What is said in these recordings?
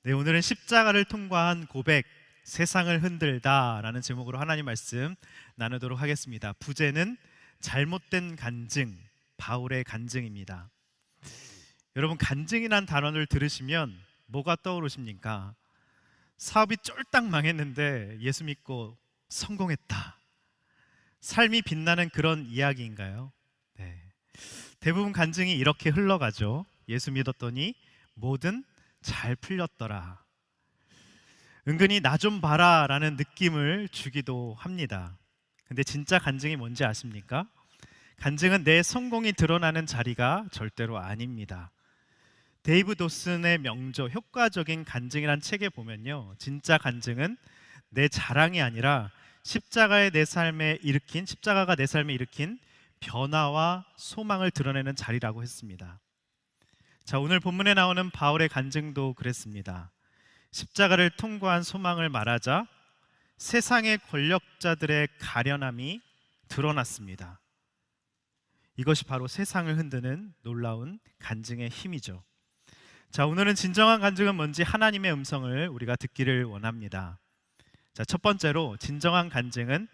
네, 오늘은 십자가를 통과한 고백, 세상을 흔들다라는 제목으로 하나님 말씀 나누도록 하겠습니다. 부제는 잘못된 간증, 바울의 간증입니다. 여러분, 간증이란 단어를 들으시면 뭐가 떠오르십니까? 사업이 쫄딱 망했는데 예수 믿고 성공했다. 삶이 빛나는 그런 이야기인가요? 네. 대부분 간증이 이렇게 흘러가죠. 예수 믿었더니 뭐든 잘 풀렸더라. 은근히 나 좀 봐라 라는 느낌을 주기도 합니다. 근데 진짜 간증이 뭔지 아십니까? 간증은 내 성공이 드러나는 자리가 절대로 아닙니다. 데이브 도슨의 명저 효과적인 간증이란 책에 보면요, 진짜 간증은 내 자랑이 아니라 십자가가 내 삶에 일으킨 변화와 소망을 드러내는 자리라고 했습니다. 자, 오늘 본문에 나오는 바울의 간증도 그랬습니다. 십자가를 통과한 소망을 말하자 세상의 권력자들의 가련함이 드러났습니다. 이것이 바로 세상을 흔드는 놀라운 간증의 힘이죠. 자, 오늘은 진정한 간증은 뭔지 하나님의 음성을 우리가 듣기를 원합니다. 자, 첫 번째로 진정한 간증은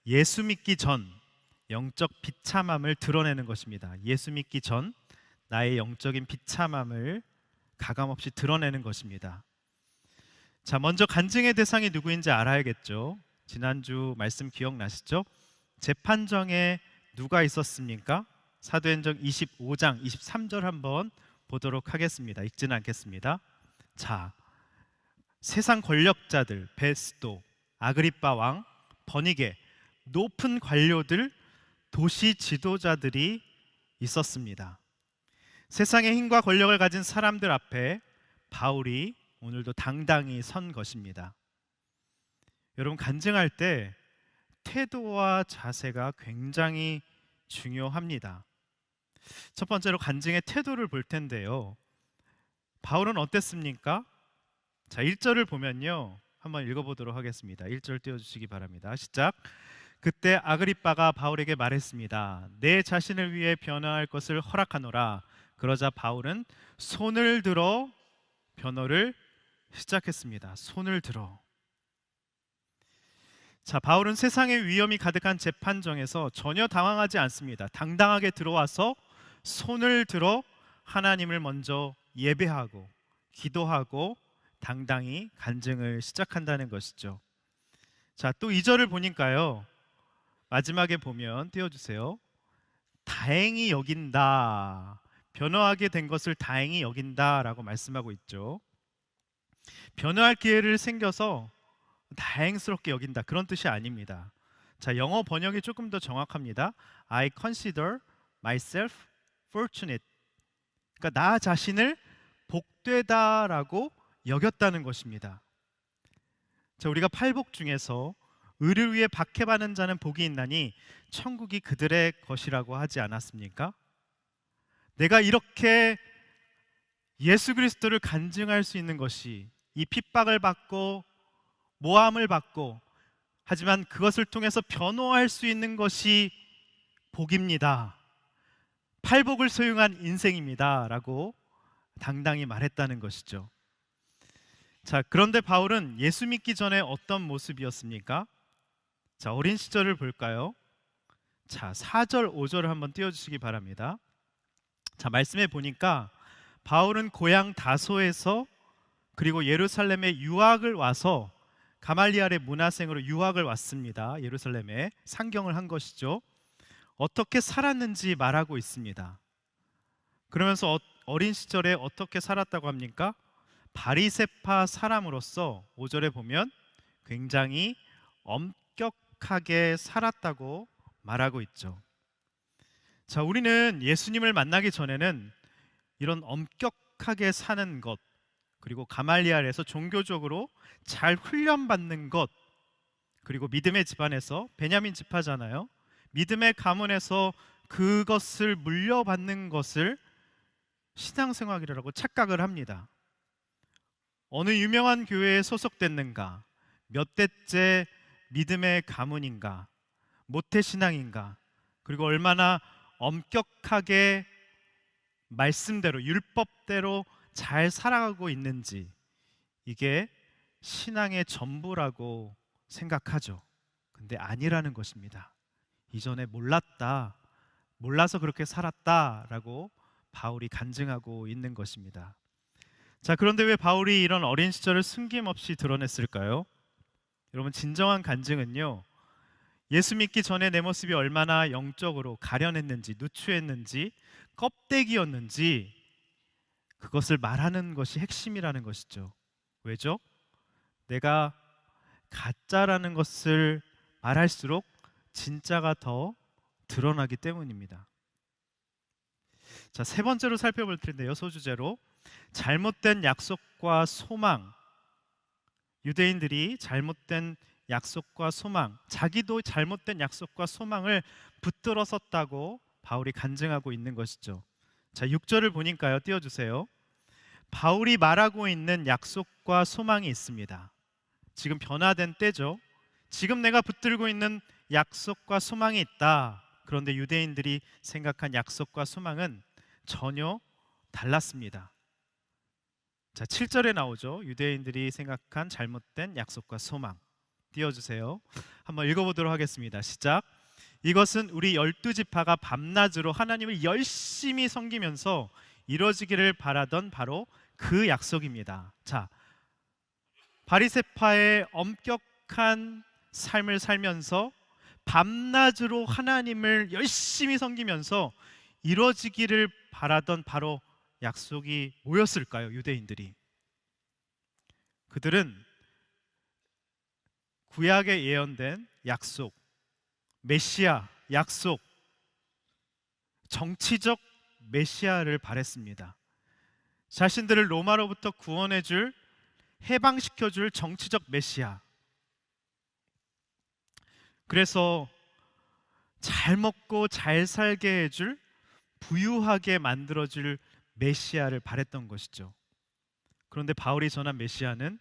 예수 믿기 전 영적 비참함을 드러내는 것입니다. 예수 믿기 전 나의 영적인 비참함을 가감없이 드러내는 것입니다. 자, 먼저 간증의 대상이 누구인지 알아야겠죠. 지난주 말씀 기억나시죠? 재판정에 누가 있었습니까? 사도행전 25장 23절 한번 보도록 하겠습니다. 읽지는 않겠습니다. 자, 세상 권력자들, 베스도, 아그리빠 왕, 버니게, 높은 관료들, 도시 지도자들이 있었습니다. 세상의 힘과 권력을 가진 사람들 앞에 바울이 오늘도 당당히 선 것입니다. 여러분, 간증할 때 태도와 자세가 굉장히 중요합니다. 첫 번째로 간증의 태도를 볼 텐데요, 바울은 어땠습니까? 자, 1절을 보면요, 한번 읽어보도록 하겠습니다. 1절 띄워주시기 바랍니다. 시작. 그때 아그리빠가 바울에게 말했습니다. 내 자신을 위해 변호할 것을 허락하노라. 그러자 바울은 손을 들어 변호를 시작했습니다. 손을 들어. 자, 바울은 세상의 위험이 가득한 재판정에서 전혀 당황하지 않습니다. 당당하게 들어와서 손을 들어 하나님을 먼저 예배하고 기도하고 당당히 간증을 시작한다는 것이죠. 자, 또 2절을 보니까요, 마지막에 보면 띄워주세요. 다행히 여긴다. 변호하게 된 것을 다행히 여긴다라고 말씀하고 있죠. 변호할 기회를 생겨서 다행스럽게 여긴다, 그런 뜻이 아닙니다. 자, 영어 번역이 조금 더 정확합니다. I consider myself fortunate. 그러니까 나 자신을 복되다라고 여겼다는 것입니다. 자, 우리가 팔복 중에서 의를 위해 박해받는 자는 복이 있나니 천국이 그들의 것이라고 하지 않았습니까? 내가 이렇게 예수 그리스도를 간증할 수 있는 것이, 이 핍박을 받고 모함을 받고, 하지만 그것을 통해서 변호할 수 있는 것이 복입니다. 팔복을 소유한 인생입니다 라고 당당히 말했다는 것이죠. 자, 그런데 바울은 예수 믿기 전에 어떤 모습이었습니까? 자, 어린 시절을 볼까요? 자, 4절 5절을 한번 띄워주시기 바랍니다. 자, 말씀해 보니까 바울은 고향 다소에서 그리고 예루살렘에 유학을 와서, 가말리엘의 문화생으로 유학을 왔습니다. 예루살렘에 상경을 한 것이죠. 어떻게 살았는지 말하고 있습니다. 그러면서 어린 시절에 어떻게 살았다고 합니까? 바리새파 사람으로서 5절에 보면 굉장히 엄격하게 살았다고 말하고 있죠. 자, 우리는 예수님을 만나기 전에는 이런 엄격하게 사는 것, 그리고 가말리엘에서 종교적으로 잘 훈련받는 것, 그리고 믿음의 집안에서, 베냐민 지파잖아요, 믿음의 가문에서 그것을 물려받는 것을 신앙생활이라고 착각을 합니다. 어느 유명한 교회에 소속됐는가, 몇 대째 믿음의 가문인가, 모태신앙인가, 그리고 얼마나 엄격하게 말씀대로 율법대로 잘 살아가고 있는지, 이게 신앙의 전부라고 생각하죠. 근데 아니라는 것입니다. 이전에 몰라서 그렇게 살았다라고 바울이 간증하고 있는 것입니다. 자, 그런데 왜 바울이 이런 어린 시절을 숨김없이 드러냈을까요? 여러분, 진정한 간증은요, 예수 믿기 전에 내 모습이 얼마나 영적으로 가련했는지, 누추했는지, 껍데기였는지 그것을 말하는 것이 핵심이라는 것이죠. 왜죠? 내가 가짜라는 것을 말할수록 진짜가 더 드러나기 때문입니다. 자, 세 번째로 살펴볼 텐데요. 소주제로 잘못된 약속과 소망. 유대인들이 잘못된 약속과 소망, 자기도 잘못된 약속과 소망을 붙들어 섰다고 바울이 간증하고 있는 것이죠. 자, 6절을 보니까요. 띄워주세요. 바울이 말하고 있는 약속과 소망이 있습니다. 지금 변화된 때죠. 지금 내가 붙들고 있는 약속과 소망이 있다. 그런데 유대인들이 생각한 약속과 소망은 전혀 달랐습니다. 자, 7절에 나오죠. 유대인들이 생각한 잘못된 약속과 소망. 띄워주세요. 한번 읽어보도록 하겠습니다. 시작. 이것은 우리 12지파가 밤낮으로 하나님을 열심히 섬기면서 이루어지기를 바라던 바로 그 약속입니다. 자, 바리새파의 엄격한 삶을 살면서 밤낮으로 하나님을 열심히 섬기면서 이루어지기를 바라던 바로 약속이 뭐였을까요? 유대인들이. 그들은 구약에 예언된 약속, 메시아 약속, 정치적 메시아를 바랬습니다. 자신들을 로마로부터 구원해줄, 해방시켜줄 정치적 메시아. 그래서 잘 먹고 잘 살게 해줄, 부유하게 만들어줄 메시아를 바랬던 것이죠. 그런데 바울이 전한 메시아는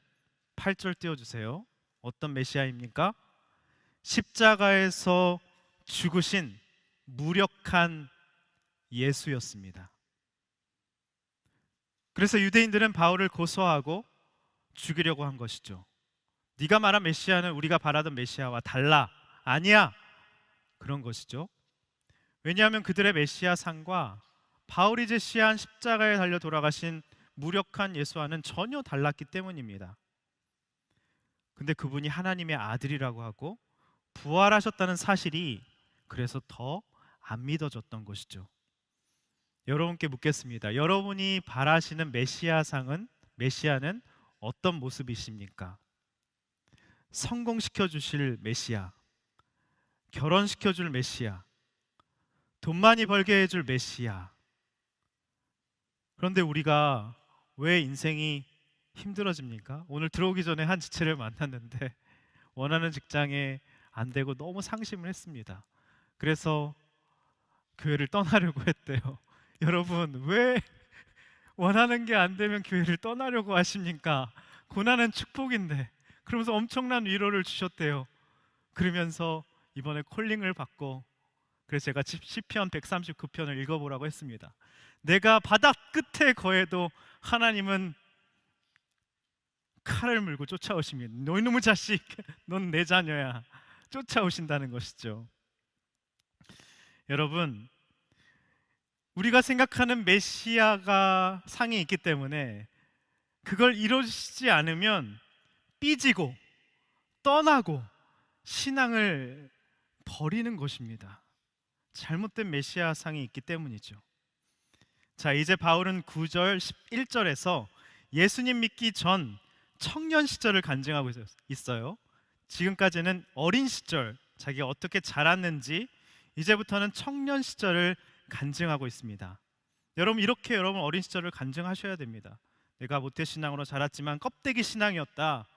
8절 띄워주세요. 어떤 메시아입니까? 십자가에서 죽으신 무력한 예수였습니다. 그래서 유대인들은 바울을 고소하고 죽이려고 한 것이죠. 네가 말한 메시아는 우리가 바라던 메시아와 달라. 아니야. 그런 것이죠. 왜냐하면 그들의 메시아 상과 바울이 제시한 십자가에 달려 돌아가신 무력한 예수와는 전혀 달랐기 때문입니다. 근데 그분이 하나님의 아들이라고 하고 부활하셨다는 사실이 그래서 더 안 믿어졌던 것이죠. 여러분께 묻겠습니다. 여러분이 바라시는 메시아는 어떤 모습이십니까? 성공시켜 주실 메시아, 결혼시켜 줄 메시아, 돈 많이 벌게 해줄 메시아. 그런데 우리가 왜 인생이 힘들어집니까? 오늘 들어오기 전에 한 지체를 만났는데 원하는 직장에 안 되고 너무 상심을 했습니다. 그래서 교회를 떠나려고 했대요. 여러분, 왜 원하는 게 안 되면 교회를 떠나려고 하십니까? 고난은 축복인데. 그러면서 엄청난 위로를 주셨대요. 그러면서 이번에 콜링을 받고, 그래서 제가 시편 139편을 읽어보라고 했습니다. 내가 바다 끝에 거해도 하나님은 칼을 물고 쫓아오십니다. 너 이놈의 자식, 넌 내 자녀야. 쫓아오신다는 것이죠. 여러분, 우리가 생각하는 메시아가 상이 있기 때문에 그걸 이루시지 않으면 삐지고 떠나고 신앙을 버리는 것입니다. 잘못된 메시아 상이 있기 때문이죠. 자, 이제 바울은 9절 11절에서 예수님 믿기 전 청년 시절을 간증하고 있어요. 지금까지는 어린 시절, 자기가 어떻게 자랐는지, 이제부터는 청년 시절을 간증하고 있습니다. 여러분, 이렇게 여러분 어린 시절을 간증하셔야 됩니다. 내가 모태신앙으로 자랐지만 껍데기 신앙이었다.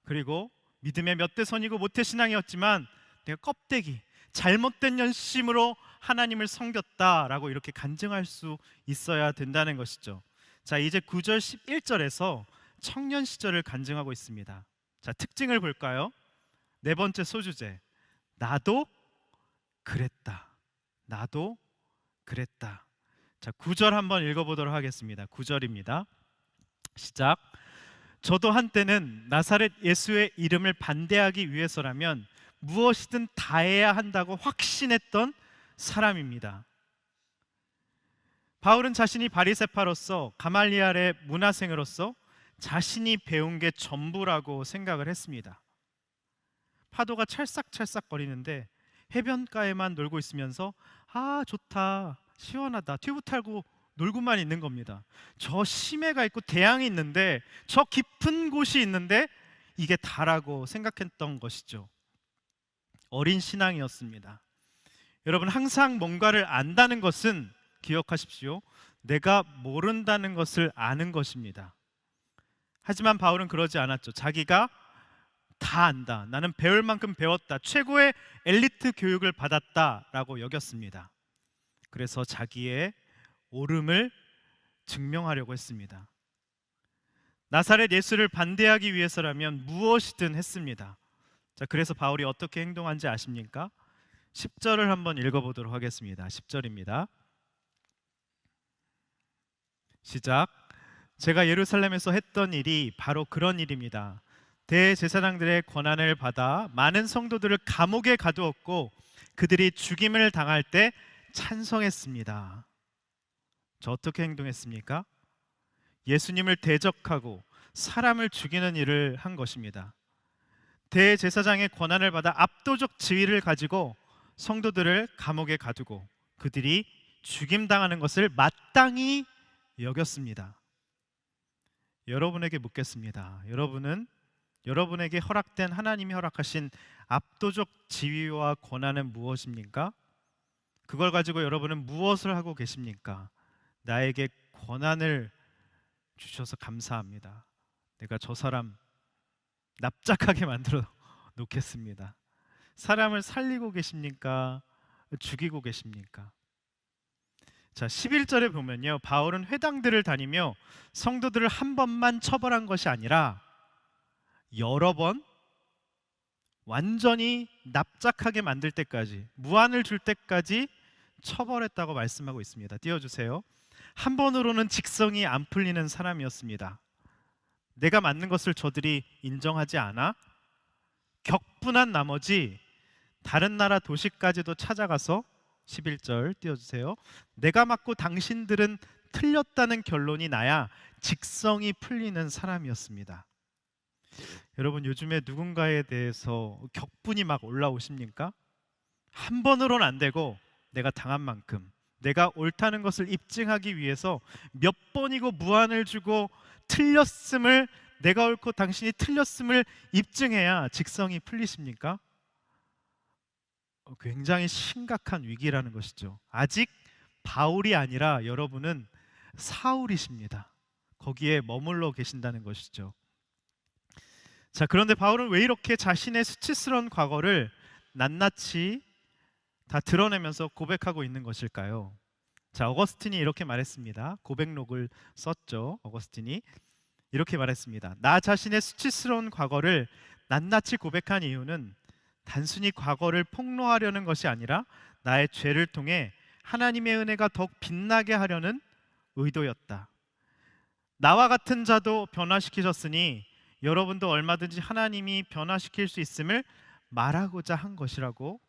그리고 믿음의 몇 대 선이고 모태신앙이었지만 내가 껍데기, 잘못된 연심으로 하나님을 섬겼다라고 이렇게 간증할 수 있어야 된다는 것이죠. 자, 이제 9절 11절에서 청년 시절을 간증하고 있습니다. 자, 특징을 볼까요? 네 번째 소주제, 나도 그랬다. 나도 그랬다. 자, 9절 한번 읽어보도록 하겠습니다. 9절입니다. 시작. 저도 한때는 나사렛 예수의 이름을 반대하기 위해서라면 무엇이든 다해야 한다고 확신했던 사람입니다. 바울은 자신이 바리새파로서 가말리엘의 문화생으로서 자신이 배운 게 전부라고 생각을 했습니다. 파도가 찰싹찰싹거리는데 해변가에만 놀고 있으면서 아 좋다 시원하다 튜브 타고 놀고만 있는 겁니다. 저 심해가 있고 대양이 있는데 저 깊은 곳이 있는데 이게 다라고 생각했던 것이죠. 어린 신앙이었습니다. 여러분 항상 뭔가를 안다는 것은 기억하십시오. 내가 모른다는 것을 아는 것입니다. 하지만 바울은 그러지 않았죠. 자기가 다 안다. 나는 배울 만큼 배웠다. 최고의 엘리트 교육을 받았다라고 여겼습니다. 그래서 자기의 옳음을 증명하려고 했습니다. 나사렛 예수를 반대하기 위해서라면 무엇이든 했습니다. 자, 그래서 바울이 어떻게 행동한지 아십니까? 10절을 한번 읽어보도록 하겠습니다. 10절입니다. 시작. 제가 예루살렘에서 했던 일이 바로 그런 일입니다. 대제사장들의 권한을 받아 많은 성도들을 감옥에 가두었고 그들이 죽임을 당할 때 찬성했습니다. 저 어떻게 행동했습니까? 예수님을 대적하고 사람을 죽이는 일을 한 것입니다. 대제사장의 권한을 받아 압도적 지위를 가지고 성도들을 감옥에 가두고 그들이 죽임당하는 것을 마땅히 여겼습니다. 여러분에게 묻겠습니다. 여러분에게 허락된 하나님이 허락하신 압도적 지위와 권한은 무엇입니까? 그걸 가지고 여러분은 무엇을 하고 계십니까? 나에게 권한을 주셔서 감사합니다. 내가 저 사람 납작하게 만들어 놓겠습니다. 사람을 살리고 계십니까? 죽이고 계십니까? 자, 11절에 보면요, 바울은 회당들을 다니며 성도들을 한 번만 처벌한 것이 아니라 여러 번 완전히 납작하게 만들 때까지, 무한을 줄 때까지 처벌했다고 말씀하고 있습니다. 띄워주세요. 한 번으로는 직성이 안 풀리는 사람이었습니다. 내가 맞는 것을 저들이 인정하지 않아 격분한 나머지 다른 나라 도시까지도 찾아가서 11절 띄워주세요. 내가 맞고 당신들은 틀렸다는 결론이 나야 직성이 풀리는 사람이었습니다. 여러분, 요즘에 누군가에 대해서 격분이 막 올라오십니까? 한 번으로는 안 되고 내가 당한 만큼, 내가 옳다는 것을 입증하기 위해서 몇 번이고 무한을 주고 틀렸음을, 내가 옳고 당신이 틀렸음을 입증해야 직성이 풀리십니까? 굉장히 심각한 위기라는 것이죠. 아직 바울이 아니라 여러분은 사울이십니다. 거기에 머물러 계신다는 것이죠. 자, 그런데 바울은 왜 이렇게 자신의 수치스러운 과거를 낱낱이 다 드러내면서 고백하고 있는 것일까요? 자, 어거스틴이 이렇게 말했습니다. 고백록을 썼죠. 어거스틴이 이렇게 말했습니다. 나 자신의 수치스러운 과거를 낱낱이 고백한 이유는 단순히 과거를 폭로하려는 것이 아니라 나의 죄를 통해 하나님의 은혜가 더욱 빛나게 하려는 의도였다. 나와 같은 자도 변화시키셨으니 여러분도 얼마든지 하나님이 변화시킬 수 있음을 말하고자 한 것이라고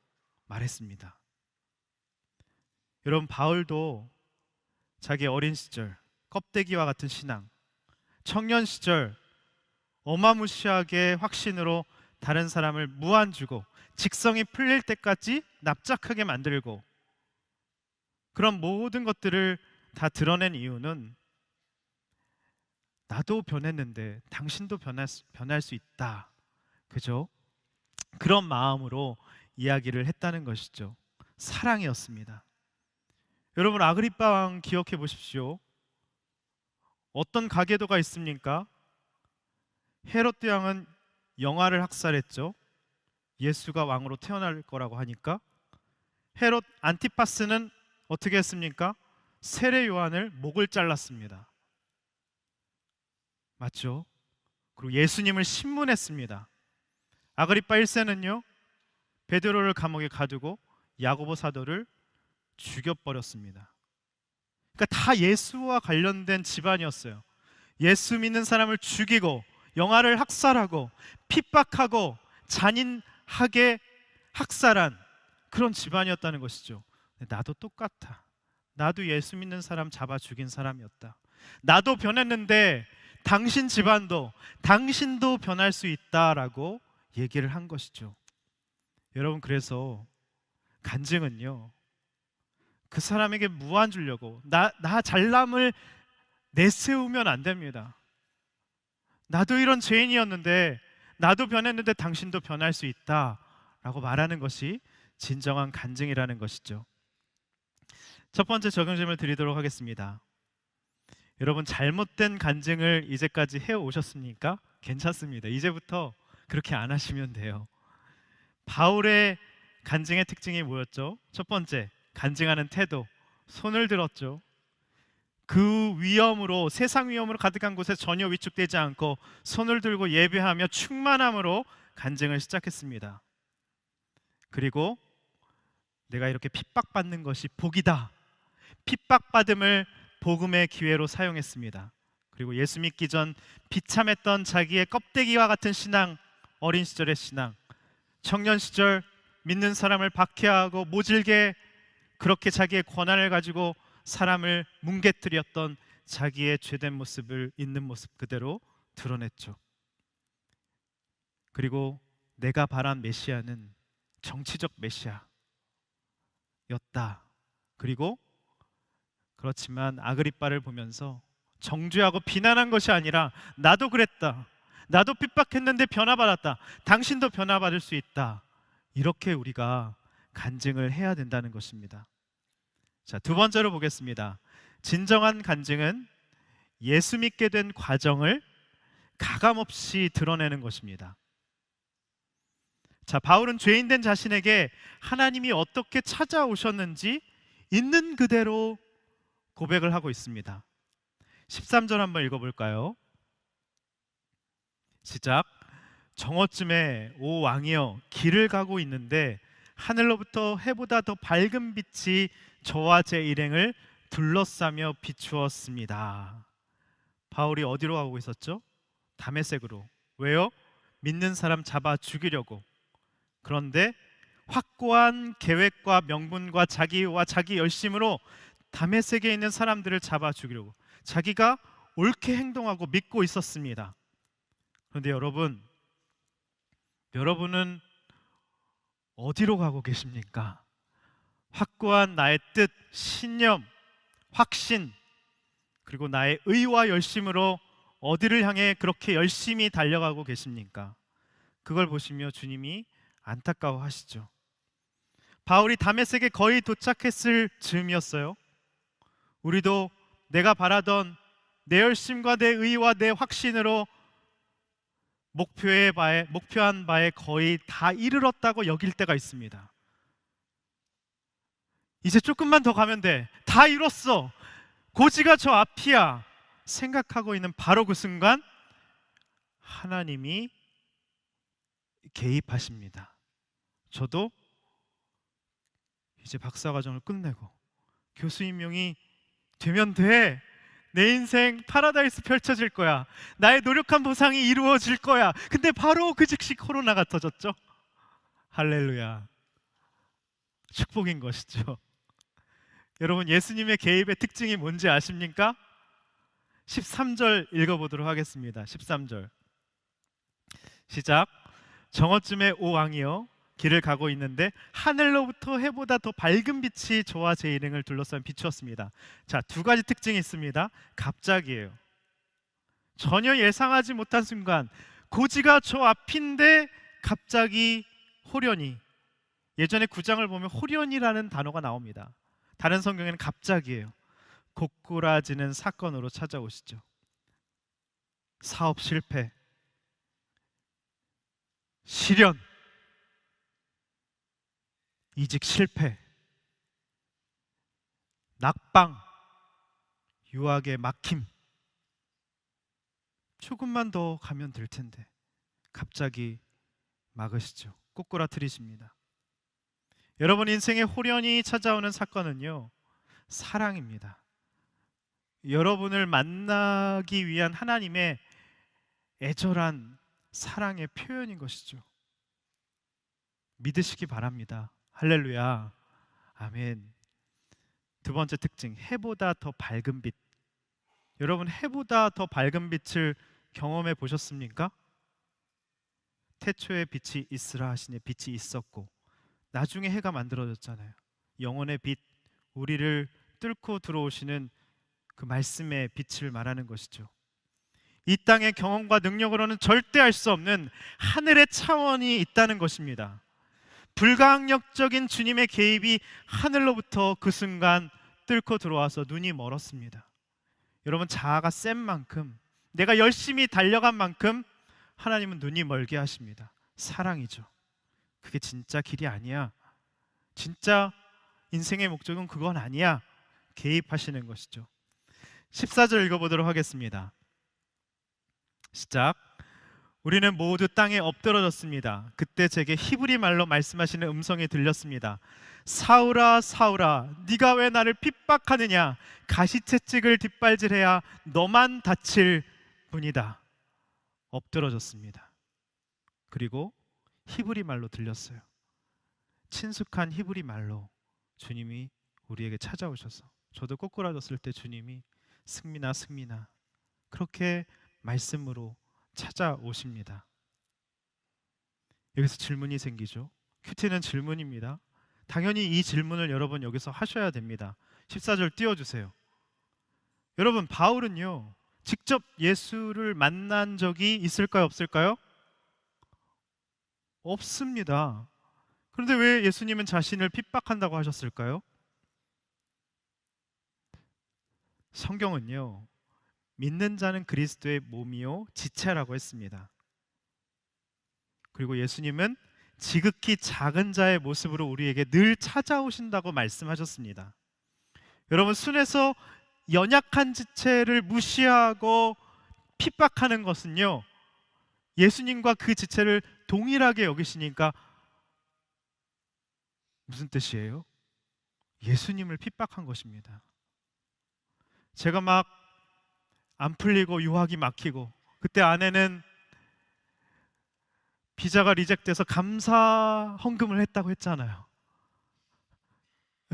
말했습니다. 여러분, 바울도 자기 어린 시절 껍데기와 같은 신앙, 청년 시절 어마무시하게 확신으로 다른 사람을 무한 주고 직성이 풀릴 때까지 납작하게 만들고 그런 모든 것들을 다 드러낸 이유는 나도 변했는데 당신도 변할 수 있다. 그죠? 그런 마음으로 이야기를 했다는 것이죠. 사랑이었습니다. 여러분, 아그리빠 왕 기억해 보십시오. 어떤 가계도가 있습니까? 헤롯 왕은 영아를 학살했죠. 예수가 왕으로 태어날 거라고 하니까. 헤롯 안티파스는 어떻게 했습니까? 세례 요한을 목을 잘랐습니다. 맞죠? 그리고 예수님을 신문했습니다. 아그리빠 1세는요, 베드로를 감옥에 가두고 야고보 사도를 죽여버렸습니다. 그러니까 다 예수와 관련된 집안이었어요. 예수 믿는 사람을 죽이고 영아를 학살하고 핍박하고 잔인하게 학살한 그런 집안이었다는 것이죠. 나도 똑같아. 나도 예수 믿는 사람 잡아 죽인 사람이었다. 나도 변했는데 당신 집안도, 당신도 변할 수 있다라고 얘기를 한 것이죠. 여러분, 그래서 간증은요, 그 사람에게 무한 주려고 나 잘남을 내세우면 안 됩니다. 나도 이런 죄인이었는데, 나도 변했는데 당신도 변할 수 있다라고 말하는 것이 진정한 간증이라는 것이죠. 첫 번째 적용 질문을 드리도록 하겠습니다. 여러분, 잘못된 간증을 이제까지 해오셨습니까? 괜찮습니다. 이제부터 그렇게 안 하시면 돼요. 바울의 간증의 특징이 뭐였죠? 첫 번째, 간증하는 태도. 손을 들었죠. 그 위험으로, 세상 위험으로 가득한 곳에 전혀 위축되지 않고 손을 들고 예배하며 충만함으로 간증을 시작했습니다. 그리고 내가 이렇게 핍박받는 것이 복이다, 핍박받음을 복음의 기회로 사용했습니다. 그리고 예수 믿기 전 비참했던 자기의 껍데기와 같은 신앙, 어린 시절의 신앙, 청년 시절 믿는 사람을 박해하고 모질게 그렇게 자기의 권한을 가지고 사람을 뭉개뜨렸던 자기의 죄된 모습을 있는 모습 그대로 드러냈죠. 그리고 내가 바란 메시아는 정치적 메시아였다. 그리고 그렇지만 아그리빠를 보면서 정죄하고 비난한 것이 아니라 나도 그랬다, 나도 핍박했는데 변화받았다, 당신도 변화받을 수 있다, 이렇게 우리가 간증을 해야 된다는 것입니다. 자, 두 번째로 보겠습니다. 진정한 간증은 예수 믿게 된 과정을 가감없이 드러내는 것입니다. 자, 바울은 죄인된 자신에게 하나님이 어떻게 찾아오셨는지 있는 그대로 고백을 하고 있습니다. 13절 한번 읽어볼까요? 시작. 정오쯤에 오 왕이여, 길을 가고 있는데 하늘로부터 해보다 더 밝은 빛이 저와 제 일행을 둘러싸며 비추었습니다. 바울이 어디로 가고 있었죠? 다메섹으로. 왜요? 믿는 사람 잡아 죽이려고. 그런데 확고한 계획과 명분과 자기와 자기 열심으로 다메섹에 있는 사람들을 잡아 죽이려고 자기가 옳게 행동하고 믿고 있었습니다. 그런데 여러분은 어디로 가고 계십니까? 확고한 나의 뜻, 신념, 확신, 그리고 나의 의와 열심으로 어디를 향해 그렇게 열심히 달려가고 계십니까? 그걸 보시며 주님이 안타까워하시죠. 바울이 다메섹에 거의 도착했을 즈음이었어요. 우리도 내가 바라던 내 열심과 내 의와 내 확신으로 목표한 바에 거의 다 이르렀다고 여길 때가 있습니다. 이제 조금만 더 가면 돼, 다 이뤘어, 고지가 저 앞이야 생각하고 있는 바로 그 순간 하나님이 개입하십니다. 저도 이제 박사과정을 끝내고 교수 임용이 되면 돼, 내 인생 파라다이스 펼쳐질 거야, 나의 노력한 보상이 이루어질 거야. 근데 바로 그 즉시 코로나가 터졌죠. 할렐루야, 축복인 것이죠. 여러분, 예수님의 개입의 특징이 뭔지 아십니까? 13절 읽어보도록 하겠습니다. 13절 시작. 정오쯤에 오 왕이여, 길을 가고 있는데 하늘로부터 해보다 더 밝은 빛이 저와 제 일행을 둘러싸며 비추었습니다. 자, 두 가지 특징이 있습니다. 갑자기예요. 전혀 예상하지 못한 순간, 고지가 저 앞인데 갑자기 호련히, 예전에 9장을 보면 호련이라는 단어가 나옵니다. 다른 성경에는 갑자기예요. 고꾸라지는 사건으로 찾아오시죠. 사업 실패, 실연, 이직 실패, 낙방, 유학의 막힘. 조금만 더 가면 될 텐데 갑자기 막으시죠. 꼬꾸라뜨리십니다. 여러분 인생에 호련히 찾아오는 사건은요, 사랑입니다. 여러분을 만나기 위한 하나님의 애절한 사랑의 표현인 것이죠. 믿으시기 바랍니다. 할렐루야. 아멘. 두 번째 특징, 해보다 더 밝은 빛. 여러분, 해보다 더 밝은 빛을 경험해 보셨습니까? 태초에 빛이 있으라 하시니 빛이 있었고 나중에 해가 만들어졌잖아요. 영혼의 빛, 우리를 뚫고 들어오시는 그 말씀의 빛을 말하는 것이죠. 이 땅의 경험과 능력으로는 절대 알 수 없는 하늘의 차원이 있다는 것입니다. 불가항력적인 주님의 개입이 하늘로부터 그 순간 뚫고 들어와서 눈이 멀었습니다. 여러분, 자아가 센 만큼, 내가 열심히 달려간 만큼 하나님은 눈이 멀게 하십니다. 사랑이죠. 그게 진짜 길이 아니야. 진짜 인생의 목적은 그건 아니야. 개입하시는 것이죠. 14절 읽어보도록 하겠습니다. 시작. 우리는 모두 땅에 엎드러졌습니다. 그때 제게 히브리 말로 말씀하시는 음성이 들렸습니다. 사울아 사울아, 네가 왜 나를 핍박하느냐? 가시채찍을 뒷발질해야 너만 다칠 뿐이다. 엎드러졌습니다. 그리고 히브리 말로 들렸어요. 친숙한 히브리 말로 주님이 우리에게 찾아오셔서, 저도 꼬꾸라졌을 때 주님이 승민아 승민아 그렇게 말씀으로 찾아오십니다. 여기서 질문이 생기죠. 큐티는 질문입니다. 당연히 이 질문을 여러분 여기서 하셔야 됩니다. 14절 띄워주세요. 여러분, 바울은요 직접 예수를 만난 적이 있을까요, 없을까요? 없습니다. 그런데 왜 예수님은 자신을 핍박한다고 하셨을까요? 성경은요, 믿는 자는 그리스도의 몸이요 지체라고 했습니다. 그리고 예수님은 지극히 작은 자의 모습으로 우리에게 늘 찾아오신다고 말씀하셨습니다. 여러분, 순에서 연약한 지체를 무시하고 핍박하는 것은요, 예수님과 그 지체를 동일하게 여기시니까 무슨 뜻이에요? 예수님을 핍박한 것입니다. 제가 막 안 풀리고 유학이 막히고, 그때 아내는 비자가 리젝돼서 감사 헌금을 했다고 했잖아요.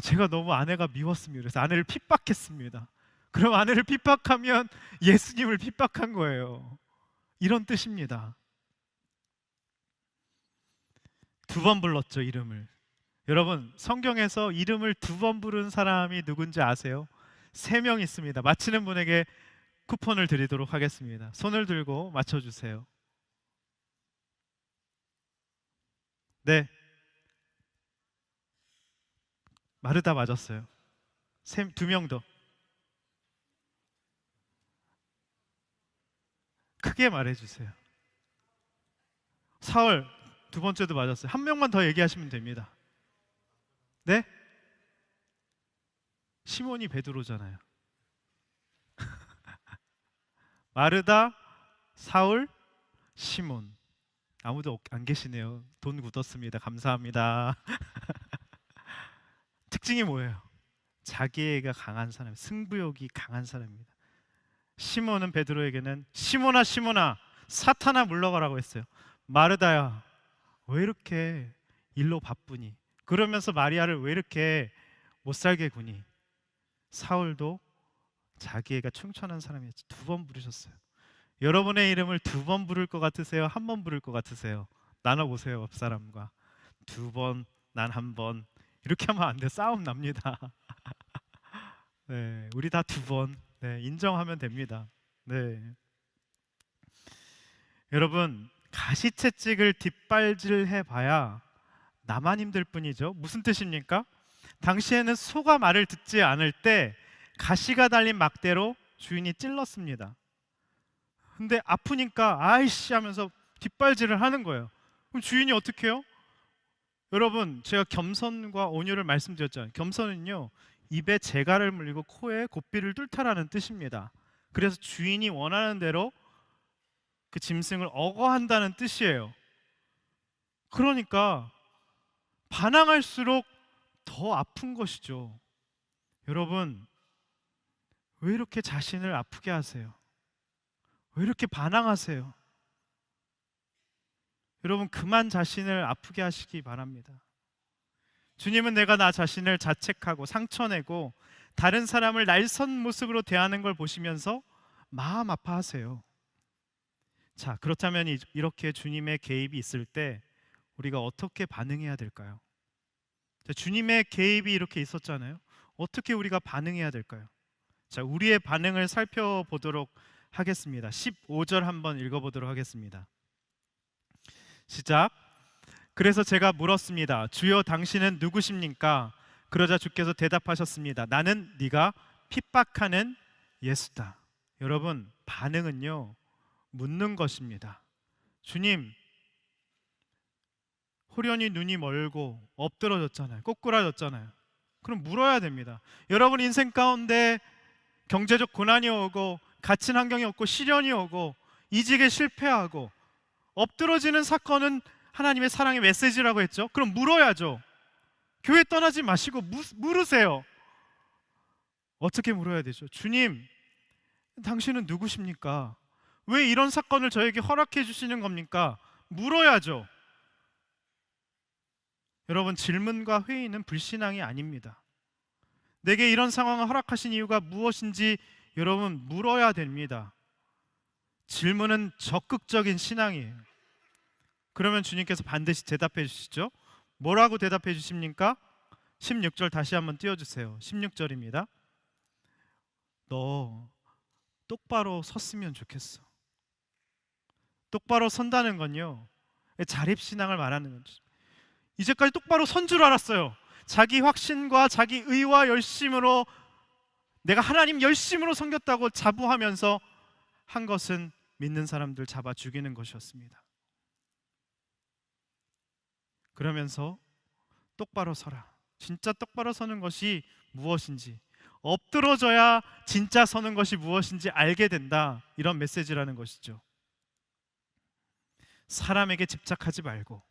제가 너무 아내가 미웠습니다. 그래서 아내를 핍박했습니다. 그럼 아내를 핍박하면 예수님을 핍박한 거예요. 이런 뜻입니다. 두 번 불렀죠, 이름을. 여러분, 성경에서 이름을 두 번 부른 사람이 누군지 아세요? 3명 있습니다. 맞히는 분에게 쿠폰을 드리도록 하겠습니다. 손을 들고 맞춰주세요. 네, 마르다 맞았어요. 2명 더. 크게 말해주세요. 사울, 두 번째도 맞았어요. 한 명만 더 얘기하시면 됩니다. 네? 시몬이 베드로잖아요. 마르다, 사울, 시몬. 아무도 안 계시네요. 돈 굳었습니다. 감사합니다. 특징이 뭐예요? 자기애가 강한 사람, 승부욕이 강한 사람입니다. 시몬은 베드로에게는 시몬아 시몬아 사탄아 물러가라고 했어요. 마르다야, 왜 이렇게 일로 바쁘니? 그러면서 마리아를 왜 이렇게 못 살게 구니? 사울도 자기애가 충천한 사람이었지. 2번 부르셨어요. 여러분의 이름을 2번 부를 것 같으세요? 1번 부를 것 같으세요? 나눠보세요. 옆 사람과. 2번, 난 1번. 이렇게 하면 안 돼. 싸움 납니다. 네, 우리 다 2번. 네, 인정하면 됩니다. 네. 여러분, 가시채찍을 뒷발질해 봐야 나만 힘들 뿐이죠. 무슨 뜻입니까? 당시에는 소가 말을 듣지 않을 때 가시가 달린 막대로 주인이 찔렀습니다. 근데 아프니까 아이씨 하면서 뒷발질을 하는 거예요. 그럼 주인이 어떻게 해요? 여러분, 제가 겸손과 온유를 말씀드렸잖아요. 겸손은요, 입에 재갈을 물리고 코에 고삐를 뚫다라는 뜻입니다. 그래서 주인이 원하는 대로 그 짐승을 억어한다는 뜻이에요. 그러니까 반항할수록 더 아픈 것이죠. 여러분, 왜 이렇게 자신을 아프게 하세요? 왜 이렇게 반항하세요? 여러분 그만 자신을 아프게 하시기 바랍니다. 주님은 내가 나 자신을 자책하고 상처내고 다른 사람을 날선 모습으로 대하는 걸 보시면서 마음 아파하세요. 자, 그렇다면 이렇게 주님의 개입이 있을 때 우리가 어떻게 반응해야 될까요? 자, 주님의 개입이 이렇게 있었잖아요. 어떻게 우리가 반응해야 될까요? 자, 우리의 반응을 살펴보도록 하겠습니다. 15절 한번 읽어보도록 하겠습니다. 시작. 그래서 제가 물었습니다. 주여 당신은 누구십니까? 그러자 주께서 대답하셨습니다. 나는 네가 핍박하는 예수다. 여러분, 반응은요 묻는 것입니다. 주님, 호련히 눈이 멀고 엎드러졌잖아요. 꼬꾸라졌잖아요. 그럼 물어야 됩니다. 여러분 인생 가운데 경제적 고난이 오고 갇힌 환경이 없고 시련이 오고 이직에 실패하고 엎드러지는 사건은 하나님의 사랑의 메시지라고 했죠. 그럼 물어야죠. 교회 떠나지 마시고 물으세요. 어떻게 물어야 되죠? 주님, 당신은 누구십니까? 왜 이런 사건을 저에게 허락해 주시는 겁니까? 물어야죠. 여러분, 질문과 회의는 불신앙이 아닙니다. 내게 이런 상황을 허락하신 이유가 무엇인지 여러분 물어야 됩니다. 질문은 적극적인 신앙이에요. 그러면 주님께서 반드시 대답해 주시죠. 뭐라고 대답해 주십니까? 16절 다시 한번 띄워주세요. 16절입니다. 너 똑바로 섰으면 좋겠어. 똑바로 선다는 건요 자립신앙을 말하는 거죠. 이제까지 똑바로 선 줄 알았어요. 자기 확신과 자기 의와 열심으로 내가 하나님 열심으로 섬겼다고 자부하면서 한 것은 믿는 사람들 잡아 죽이는 것이었습니다. 그러면서 똑바로 서라. 진짜 똑바로 서는 것이 무엇인지, 엎드러져야 진짜 서는 것이 무엇인지 알게 된다. 이런 메시지라는 것이죠. 사람에게 집착하지 말고,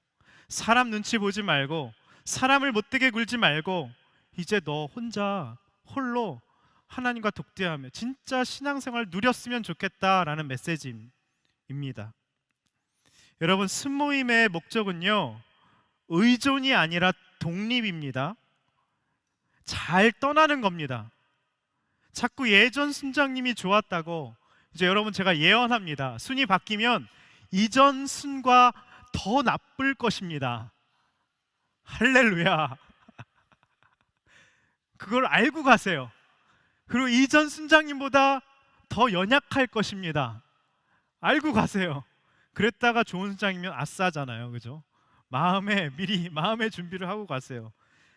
사람 눈치 보지 말고, 사람을 못되게 굴지 말고, 이제 너 혼자 홀로 하나님과 독대하며 진짜 신앙생활 누렸으면 좋겠다라는 메시지입니다. 여러분, 순모임의 목적은요 의존이 아니라 독립입니다. 잘 떠나는 겁니다. 자꾸 예전 순장님이 좋았다고 이제 여러분 제가 예언합니다. 순이 바뀌면 이전 순과 더 나쁠 것입니다. 할렐루야. 그걸 알고 가세요. 그리고 이전 순장님보다 더 연약할 것입니다. 알고 가세요. 그랬다가 좋은 순장이면 아싸잖아요. 그죠? 미리 마음의 준비를 하고 가세요.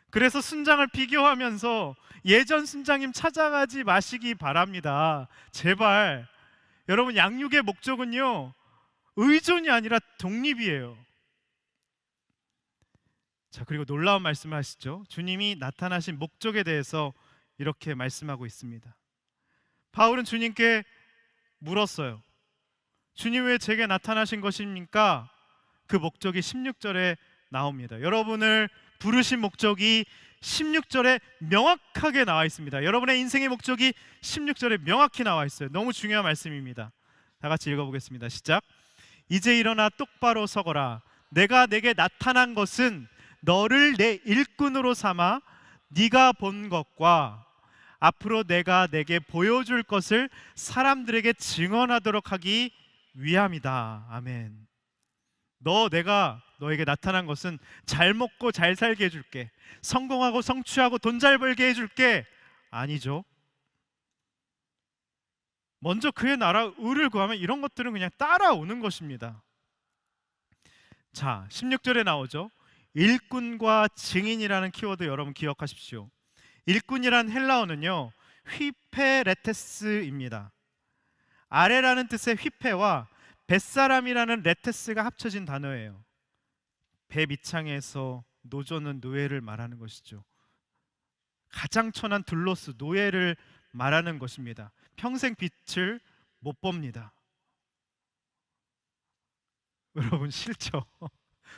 그래서 순장을 비교하면서 예전 순장님 찾아가지 마시기 바랍니다. 제발. 여러분, 양육의 목적은요 의존이 아니라 독립이에요. 자, 그리고 놀라운 말씀을 하시죠. 주님이 나타나신 목적에 대해서 이렇게 말씀하고 있습니다. 바울은 주님께 물었어요. 주님, 왜 제게 나타나신 것입니까? 그 목적이 16절에 나옵니다. 여러분을 부르신 목적이 16절에 명확하게 나와 있습니다. 여러분의 인생의 목적이 16절에 명확히 나와 있어요. 너무 중요한 말씀입니다. 다 같이 읽어보겠습니다. 시작. 이제 일어나 똑바로 서거라. 내가 내게 나타난 것은 너를 내 일꾼으로 삼아 네가 본 것과 앞으로 내가 내게 보여줄 것을 사람들에게 증언하도록 하기 위함이다. 아멘. 내가 너에게 나타난 것은 잘 먹고 잘 살게 해줄게, 성공하고 성취하고 돈 잘 벌게 해줄게 아니죠. 먼저 그의 나라 의를 구하면 이런 것들은 그냥 따라오는 것입니다. 자, 16절에 나오죠. 일꾼과 증인이라는 키워드 여러분 기억하십시오. 일꾼이란 헬라어는요 휘페레테스입니다. 아래라는 뜻의 휘페와 뱃사람이라는 레테스가 합쳐진 단어예요. 배 밑창에서 노조는 노예를 말하는 것이죠. 가장 천한 둘로스 노예를 말하는 것입니다. 평생 빛을 못 봅니다. 여러분 싫죠?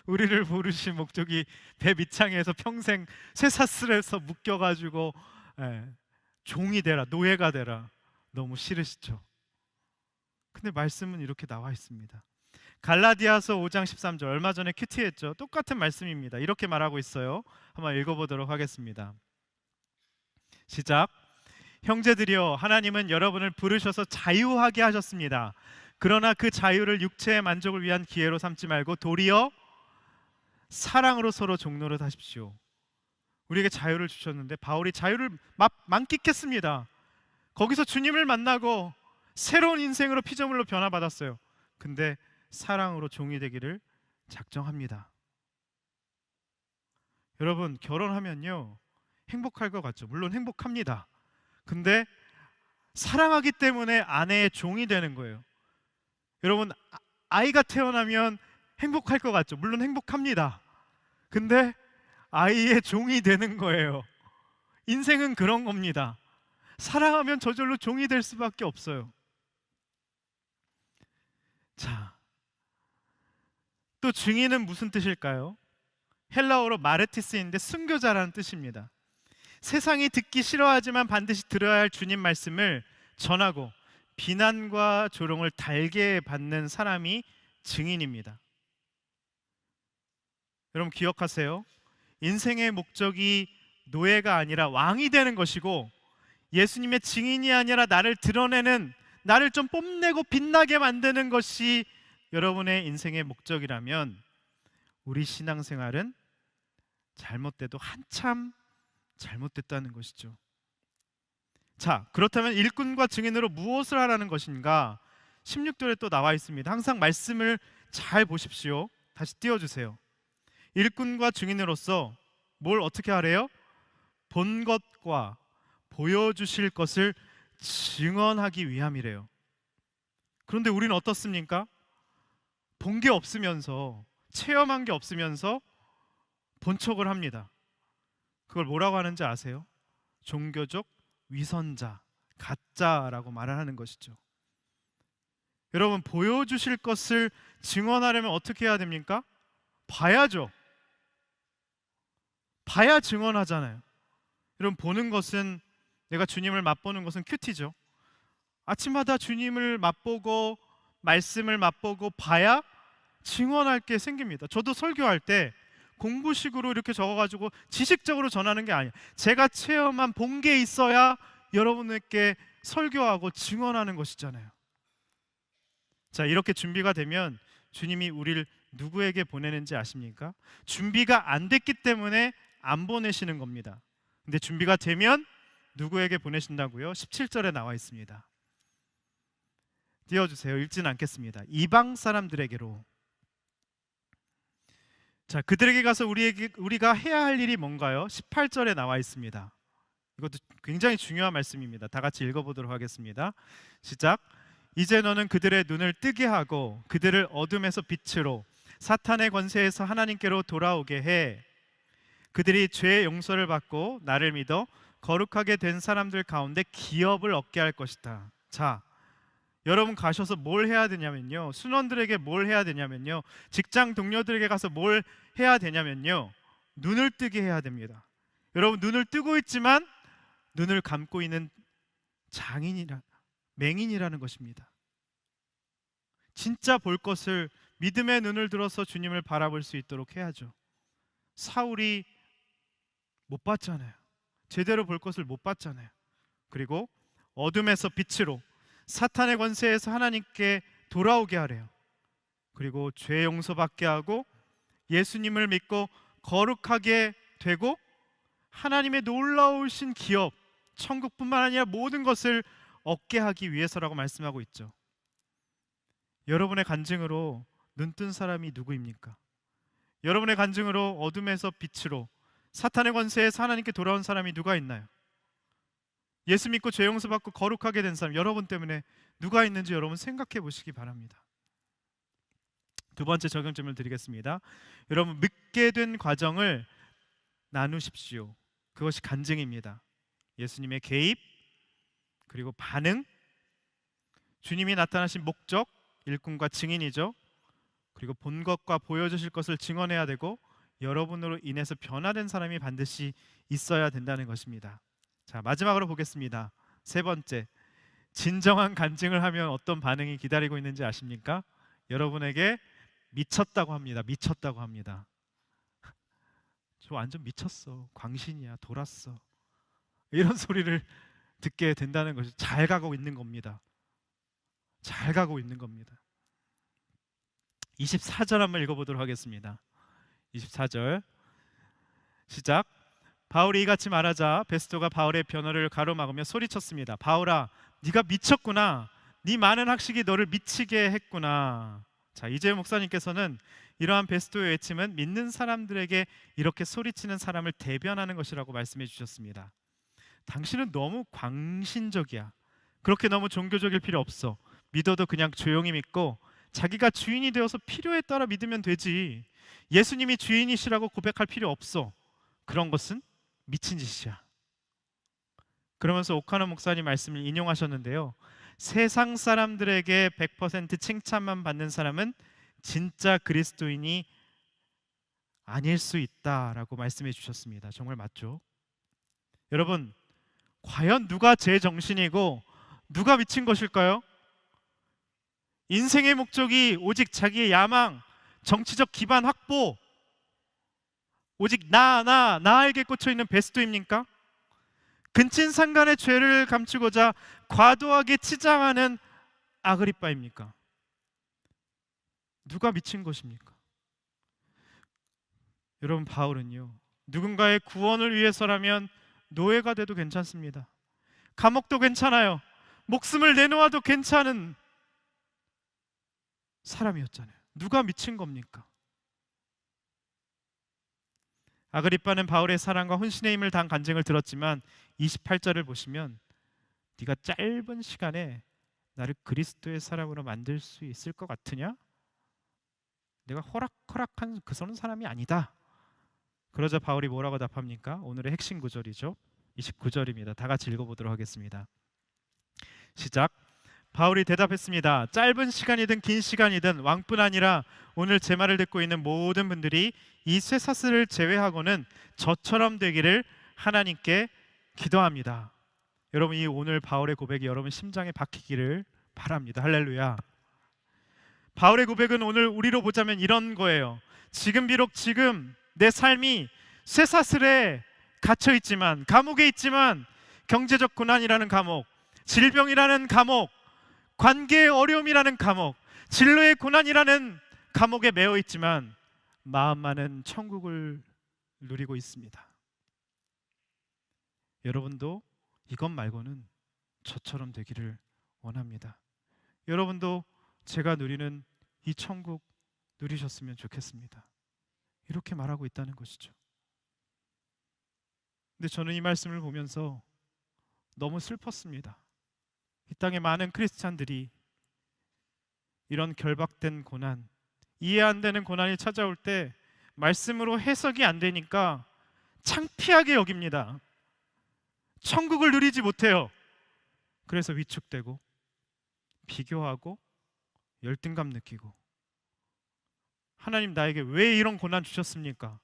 우리를 부르신 목적이 배 밑창에서 평생 쇠사슬에서 묶여가지고 종이 되라, 노예가 되라. 너무 싫으시죠? 근데 말씀은 이렇게 나와 있습니다. 갈라디아서 5장 13절, 얼마 전에 큐티했죠. 똑같은 말씀입니다. 이렇게 말하고 있어요. 한번 읽어보도록 하겠습니다. 시작. 형제들이여, 하나님은 여러분을 부르셔서 자유하게 하셨습니다. 그러나 그 자유를 육체의 만족을 위한 기회로 삼지 말고 도리어 사랑으로 서로 종노릇 하십시오. 우리에게 자유를 주셨는데 바울이 자유를 만끽했습니다. 거기서 주님을 만나고 새로운 인생으로 피조물로 변화받았어요. 근데 사랑으로 종이 되기를 작정합니다. 여러분, 결혼하면요 행복할 것 같죠? 물론 행복합니다. 근데 사랑하기 때문에 아내의 종이 되는 거예요. 여러분, 아이가 태어나면 행복할 것 같죠? 물론 행복합니다. 근데 아이의 종이 되는 거예요. 인생은 그런 겁니다. 사랑하면 저절로 종이 될 수밖에 없어요. 자, 또 증인은 무슨 뜻일까요? 헬라어로 마르티스인데 순교자라는 뜻입니다. 세상이 듣기 싫어하지만 반드시 들어야 할 주님 말씀을 전하고 비난과 조롱을 달게 받는 사람이 증인입니다. 여러분 기억하세요. 인생의 목적이 노예가 아니라 왕이 되는 것이고, 예수님의 증인이 아니라 나를 드러내는, 나를 좀 뽐내고 빛나게 만드는 것이 여러분의 인생의 목적이라면 우리 신앙생활은 잘못돼도 한참 잘못됐다는 것이죠. 자, 그렇다면 일꾼과 증인으로 무엇을 하라는 것인가? 16절에 또 나와 있습니다. 항상 말씀을 잘 보십시오. 다시 띄워주세요. 일꾼과 증인으로서 뭘 어떻게 하래요? 본 것과 보여주실 것을 증언하기 위함이래요. 그런데 우리는 어떻습니까? 본 게 없으면서, 체험한 게 없으면서 본 척을 합니다. 그걸 뭐라고 하는지 아세요? 종교적 위선자, 가짜라고 말을 하는 것이죠. 여러분, 보여주실 것을 증언하려면 어떻게 해야 됩니까? 봐야죠. 봐야 증언하잖아요. 여러분, 보는 것은, 내가 주님을 맛보는 것은 큐티죠. 아침마다 주님을 맛보고 말씀을 맛보고 봐야 증언할 게 생깁니다. 저도 설교할 때 공부식으로 이렇게 적어가지고 지식적으로 전하는 게 아니에요. 제가 체험한 본 게 있어야 여러분에게 설교하고 증언하는 것이잖아요. 자, 이렇게 준비가 되면 주님이 우리를 누구에게 보내는지 아십니까? 준비가 안 됐기 때문에 안 보내시는 겁니다. 근데 준비가 되면 누구에게 보내신다고요? 17절에 나와 있습니다. 띄워주세요. 읽지는 않겠습니다. 이방 사람들에게로. 자, 그들에게 가서 우리가 해야 할 일이 뭔가요? 18절에 나와 있습니다. 이것도 굉장히 중요한 말씀입니다. 다 같이 읽어보도록 하겠습니다. 시작. 이제 너는 그들의 눈을 뜨게 하고 그들을 어둠에서 빛으로, 사탄의 권세에서 하나님께로 돌아오게 해. 그들이 죄의 용서를 받고 나를 믿어 거룩하게 된 사람들 가운데 기업을 얻게 할 것이다. 자, 여러분 가셔서 뭘 해야 되냐면요, 순원들에게 뭘 해야 되냐면요, 직장 동료들에게 가서 뭘 해야 되냐면요, 눈을 뜨게 해야 됩니다. 여러분, 눈을 뜨고 있지만 눈을 감고 있는 맹인이라는 것입니다. 진짜 볼 것을, 믿음의 눈을 들어서 주님을 바라볼 수 있도록 해야죠. 사울이 못 봤잖아요. 제대로 볼 것을 못 봤잖아요. 그리고 어둠에서 빛으로, 사탄의 권세에서 하나님께 돌아오게 하래요. 그리고 죄 용서받게 하고 예수님을 믿고 거룩하게 되고 하나님의 놀라우신 기업, 천국뿐만 아니라 모든 것을 얻게 하기 위해서라고 말씀하고 있죠. 여러분의 간증으로 눈뜬 사람이 누구입니까? 여러분의 간증으로 어둠에서 빛으로, 사탄의 권세에서 하나님께 돌아온 사람이 누가 있나요? 예수 믿고 죄 용서받고 거룩하게 된 사람, 여러분 때문에 누가 있는지 여러분 생각해 보시기 바랍니다. 두 번째 적용점을 드리겠습니다. 여러분, 믿게 된 과정을 나누십시오. 그것이 간증입니다. 예수님의 개입, 그리고 반응, 주님이 나타나신 목적, 일꾼과 증인이죠. 그리고 본 것과 보여주실 것을 증언해야 되고 여러분으로 인해서 변화된 사람이 반드시 있어야 된다는 것입니다. 자, 마지막으로 보겠습니다. 세 번째, 진정한 간증을 하면 어떤 반응이 기다리고 있는지 아십니까? 여러분에게 미쳤다고 합니다. 미쳤다고 합니다. 저 완전 미쳤어. 광신이야. 돌았어. 이런 소리를 듣게 된다는 것이 잘 가고 있는 겁니다. 잘 가고 있는 겁니다. 24절 한번 읽어보도록 하겠습니다. 24절 시작. 바울이 이같이 말하자 베스토가 바울의 변호를 가로막으며 소리쳤습니다. 바울아, 네가 미쳤구나. 네 많은 학식이 너를 미치게 했구나. 자, 이재용 목사님께서는 이러한 베스토의 외침은 믿는 사람들에게 이렇게 소리치는 사람을 대변하는 것이라고 말씀해 주셨습니다. 당신은 너무 광신적이야. 그렇게 너무 종교적일 필요 없어. 믿어도 그냥 조용히 믿고 자기가 주인이 되어서 필요에 따라 믿으면 되지. 예수님이 주인이시라고 고백할 필요 없어. 그런 것은 미친 짓이야. 그러면서 오카노 목사님 말씀을 인용하셨는데요. 세상 사람들에게 100% 칭찬만 받는 사람은 진짜 그리스도인이 아닐 수 있다라고 말씀해 주셨습니다. 정말 맞죠? 여러분, 과연 누가 제 정신이고 누가 미친 것일까요? 인생의 목적이 오직 자기의 야망, 정치적 기반 확보, 오직 나에게 꽂혀있는 베스토입니까? 근친상간의 죄를 감추고자 과도하게 치장하는 아그리빠입니까? 누가 미친 것입니까? 여러분, 바울은요, 누군가의 구원을 위해서라면 노예가 돼도 괜찮습니다. 감옥도 괜찮아요. 목숨을 내놓아도 괜찮은 사람이었잖아요. 누가 미친 겁니까? 아그리빠는 바울의 사랑과 혼신의 힘을 다한 간증을 들었지만 28절을 보시면 네가 짧은 시간에 나를 그리스도의 사람으로 만들 수 있을 것 같으냐? 내가 허락한 그런 사람이 아니다. 그러자 바울이 뭐라고 답합니까? 오늘의 핵심 구절이죠. 29절입니다. 다 같이 읽어보도록 하겠습니다. 시작. 바울이 대답했습니다. 짧은 시간이든 긴 시간이든 왕뿐 아니라 오늘 제 말을 듣고 있는 모든 분들이 이 쇠사슬을 제외하고는 저처럼 되기를 하나님께 기도합니다. 여러분, 이 오늘 바울의 고백이 여러분 심장에 박히기를 바랍니다. 할렐루야. 바울의 고백은 오늘 우리로 보자면 이런 거예요. 비록 지금 내 삶이 쇠사슬에 갇혀 있지만, 감옥에 있지만, 경제적 고난이라는 감옥, 질병이라는 감옥, 관계의 어려움이라는 감옥, 진로의 고난이라는 감옥에 매여 있지만 마음만은 천국을 누리고 있습니다. 여러분도 이것 말고는 저처럼 되기를 원합니다. 여러분도 제가 누리는 이 천국 누리셨으면 좋겠습니다. 이렇게 말하고 있다는 것이죠. 근데 저는 이 말씀을 보면서 너무 슬펐습니다. 이 땅에 많은 크리스찬들이 이런 결박된 고난, 이해 안 되는 고난이 찾아올 때 말씀으로 해석이 안 되니까 창피하게 여깁니다. 천국을 누리지 못해요. 그래서 위축되고 비교하고 열등감 느끼고 하나님 나에게 왜 이런 고난 주셨습니까?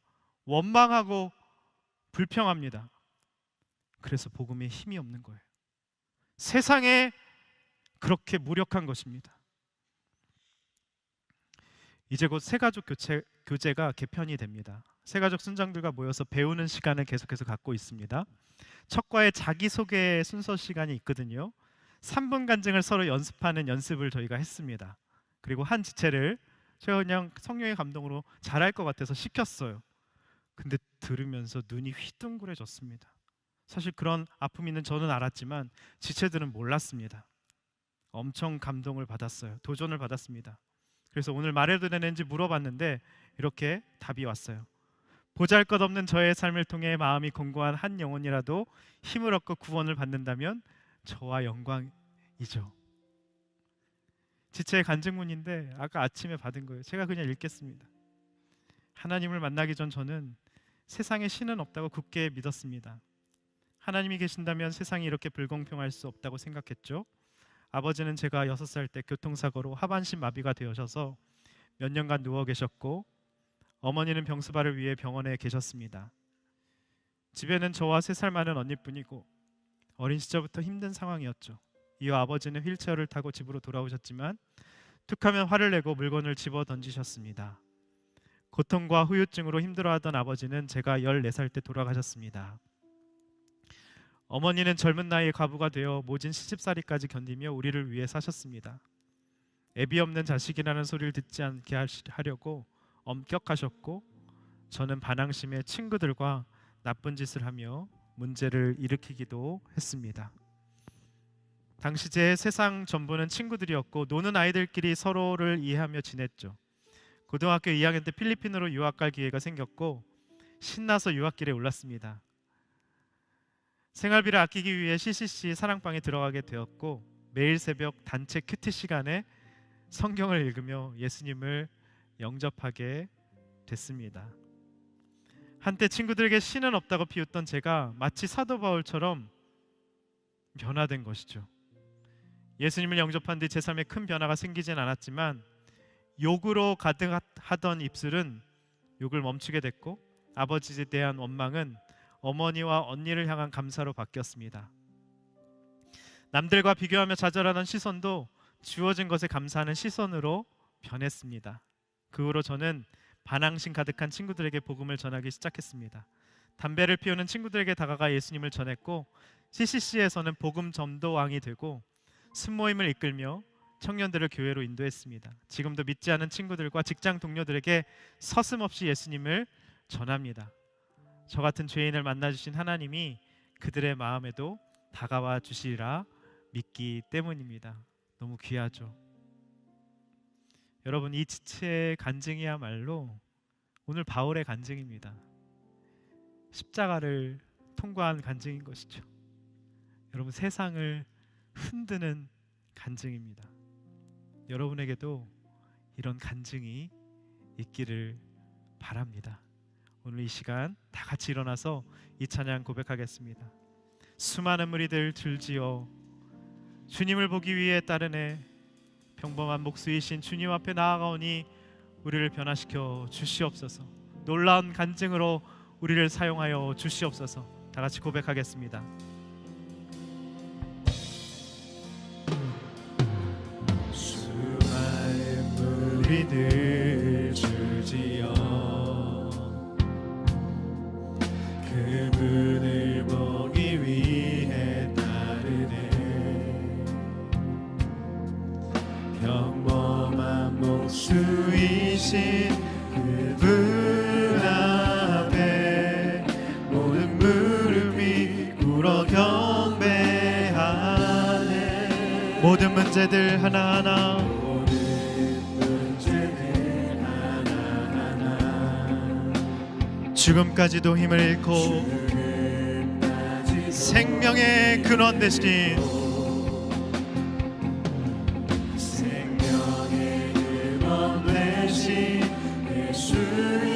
원망하고 불평합니다. 그래서 복음에 힘이 없는 거예요. 세상에 그렇게 무력한 것입니다. 이제 곧 새가족 교제가 개편이 됩니다. 새가족 순장들과 모여서 배우는 시간을 계속해서 갖고 있습니다. 첫과의 자기소개 순서 시간이 있거든요. 3분 간증을 서로 연습하는 연습을 저희가 했습니다. 그리고 한 지체를 제가 그냥 성령의 감동으로 잘할 것 같아서 시켰어요. 근데 들으면서 눈이 휘둥그레졌습니다. 사실 그런 아픔이 있는 저는 알았지만 지체들은 몰랐습니다. 엄청 감동을 받았어요. 도전을 받았습니다. 그래서 오늘 말해도 되는지 물어봤는데 이렇게 답이 왔어요. 보잘것없는 저의 삶을 통해 마음이 공고한 한 영혼이라도 힘을 얻고 구원을 받는다면 저와 영광이죠. 지체의 간증문인데 아까 아침에 받은 거예요. 제가 그냥 읽겠습니다. 하나님을 만나기 전 저는 세상에 신은 없다고 굳게 믿었습니다. 하나님이 계신다면 세상이 이렇게 불공평할 수 없다고 생각했죠. 아버지는 제가 6살 때 교통사고로 하반신 마비가 되어셔서 몇 년간 누워 계셨고 어머니는 병수발을 위해 병원에 계셨습니다. 집에는 저와 3살 많은 언니뿐이고 어린 시절부터 힘든 상황이었죠. 이후 아버지는 휠체어를 타고 집으로 돌아오셨지만 툭하면 화를 내고 물건을 집어 던지셨습니다. 고통과 후유증으로 힘들어하던 아버지는 제가 14살 때 돌아가셨습니다. 어머니는 젊은 나이에 과부가 되어 모진 시집살이까지 견디며 우리를 위해 사셨습니다. 애비 없는 자식이라는 소리를 듣지 않게 하려고 엄격하셨고, 저는 반항심에 친구들과 나쁜 짓을 하며 문제를 일으키기도 했습니다. 당시 제 세상 전부는 친구들이었고, 노는 아이들끼리 서로를 이해하며 지냈죠. 고등학교 2학년 때 필리핀으로 유학 갈 기회가 생겼고 신나서 유학길에 올랐습니다. 생활비를 아끼기 위해 CCC 사랑방에 들어가게 되었고, 매일 새벽 단체 큐티 시간에 성경을 읽으며 예수님을 영접하게 됐습니다. 한때 친구들에게 신은 없다고 비웃던 제가 마치 사도 바울처럼 변화된 것이죠. 예수님을 영접한 뒤 제 삶에 큰 변화가 생기진 않았지만 욕으로 가득하던 입술은 욕을 멈추게 됐고, 아버지에 대한 원망은 어머니와 언니를 향한 감사로 바뀌었습니다. 남들과 비교하며 좌절하던 시선도 주어진 것에 감사하는 시선으로 변했습니다. 그 후로 저는 반항심 가득한 친구들에게 복음을 전하기 시작했습니다. 담배를 피우는 친구들에게 다가가 예수님을 전했고, CCC에서는 복음 전도왕이 되고 순모임을 이끌며 청년들을 교회로 인도했습니다. 지금도 믿지 않은 친구들과 직장 동료들에게 서슴없이 예수님을 전합니다. 저 같은 죄인을 만나주신 하나님이 그들의 마음에도 다가와 주시리라 믿기 때문입니다. 너무 귀하죠. 여러분, 이 지체의 간증이야말로 오늘 바울의 간증입니다. 십자가를 통과한 간증인 것이죠. 여러분, 세상을 흔드는 간증입니다. 여러분에게도 이런 간증이 있기를 바랍니다. 오늘 이 시간 다 같이 일어나서 이 찬양 고백하겠습니다. 수많은 무리들 줄지어 주님을 보기 위해 따르네, 평범한 목수이신 주님 앞에 나아가오니 우리를 변화시켜 주시옵소서. 놀라운 간증으로 우리를 사용하여 주시옵소서. 다 같이 고백하겠습니다. 수많은 무리들 줄지어 그분을 보기 위해 따르네, 평범한 목수이신 그분 앞에 모든 무릎이 꿇어 경배하네. 모든 문제들 하나하나, 죽음까지도 힘을 잃고 생명의 근원 되신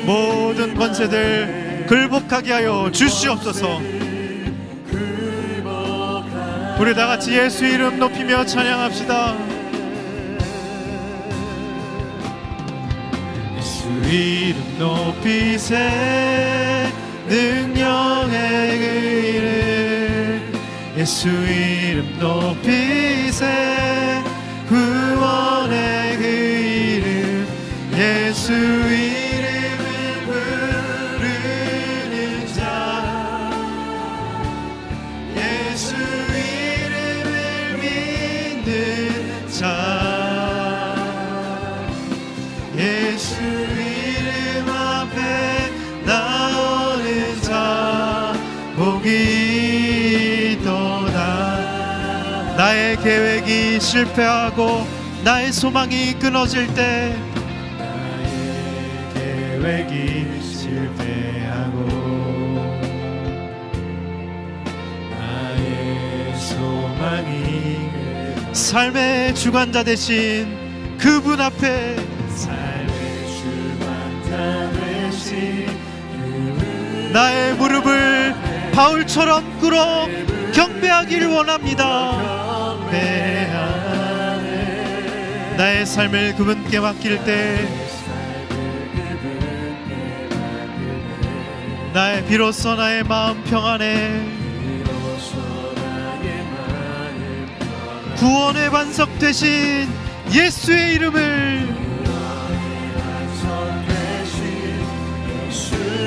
모든 권세들 굴복하게 하여 주시옵소서. 우리 다 같이 예수 이름 높이며 찬양합시다. 예수 이름 높이세, 능력의 그 이름. 예수 이름 높이세, 구원의 그 이름. 예수 이름을 부르는 자, 예수 이름을 믿는 자, 예수 이름 앞에 나오는 자 복이 있도다. 나의 계획이 실패하고 나의 소망이 끊어질 때, 나의 계획이 실패하고 나의 소망이 삶의 주관자 되신 그분 앞에, 삶의 주관자 되신 그분 나의 무릎을 바울처럼 꿇어 경배하기를 원합니다. 나의 삶을 그분께 맡길 때, 나의 비로소 나의 마음 평안해. 구원의 반석 되신 예수의 이름을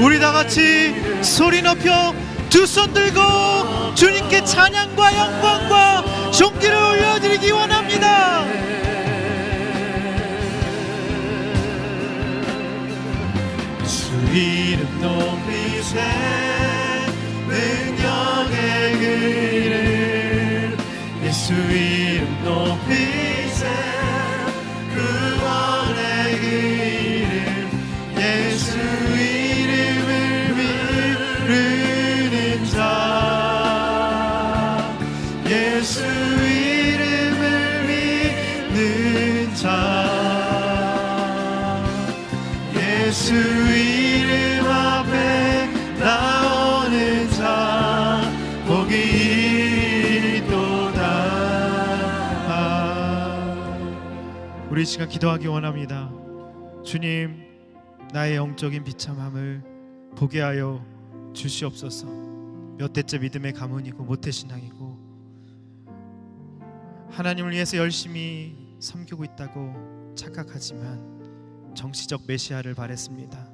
우리 다 같이 소리 높여 두 손 들고 주님께 찬양과 영광과 존귀를 올려드리기 원합니다. 주 이름 높이세 능력의 그 이름 예수 이름 높이세 구원의 그 이름 예수 이름을 믿는 자 예수 이름을 믿는 자 예수 이름 앞에 나오는 자 복이 있도다. 우리 시간 기도하기 원합니다. 주님, 나의 영적인 비참함을 보게 하여 주시옵소서. 몇 대째 믿음의 가문이고 모태신앙이고 하나님을 위해서 열심히 섬기고 있다고 착각하지만 정치적 메시아를 바랬습니다.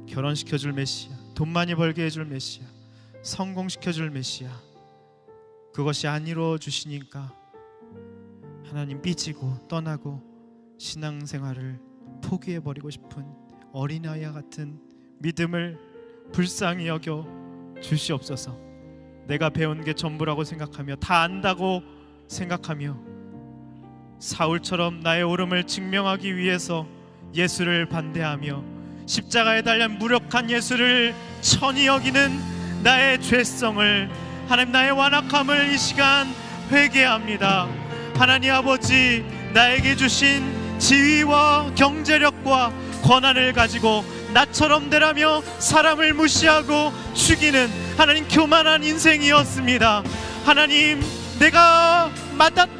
결혼시켜줄 메시아, 돈 많이 벌게 해줄 메시아, 성공시켜줄 메시아, 그것이 안 이루어주시니까 하나님 삐지고 떠나고 신앙생활을 포기해버리고 싶은 어린아이와 같은 믿음을 불쌍히 여겨 주시옵소서. 내가 배운 게 전부라고 생각하며 다 안다고 생각하며 사울처럼 나의 옳음을 증명하기 위해서 예수를 반대하며 십자가에 달려 무력한 예수를 천히 여기는 나의 죄성을 하나님 나의 완악함을 이 시간 회개합니다. 하나님 아버지, 나에게 주신 지위와 경제력과 권한을 가지고 나처럼 되라며 사람을 무시하고 죽이는 하나님 교만한 인생이었습니다. 하나님, 내가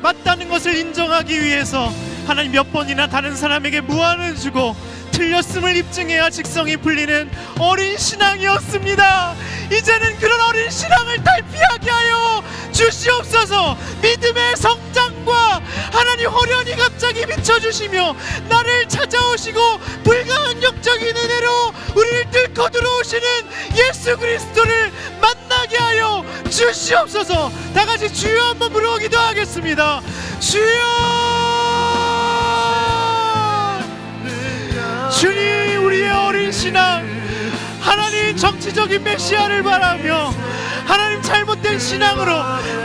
맞다는 것을 인정하기 위해서 하나님 몇 번이나 다른 사람에게 무안을 주고 틀렸음을 입증해야 직성이 풀리는 어린 신앙이었습니다. 이제는 그런 어린 신앙을 탈피하게 하여 주시옵소서. 믿음의 성장과 하나님 호련히 갑자기 비춰주시며 나를 찾아오시고 불가항력적인 은혜로 우리를 뚫고 들어오시는 예수 그리스도를 만나게 하여 주시옵소서. 다같이 주여 한번 부르고 기도하겠습니다. 주여, 주님, 우리의 어린 신앙, 하나님 정치적인 메시아를 바라며 하나님 잘못된 신앙으로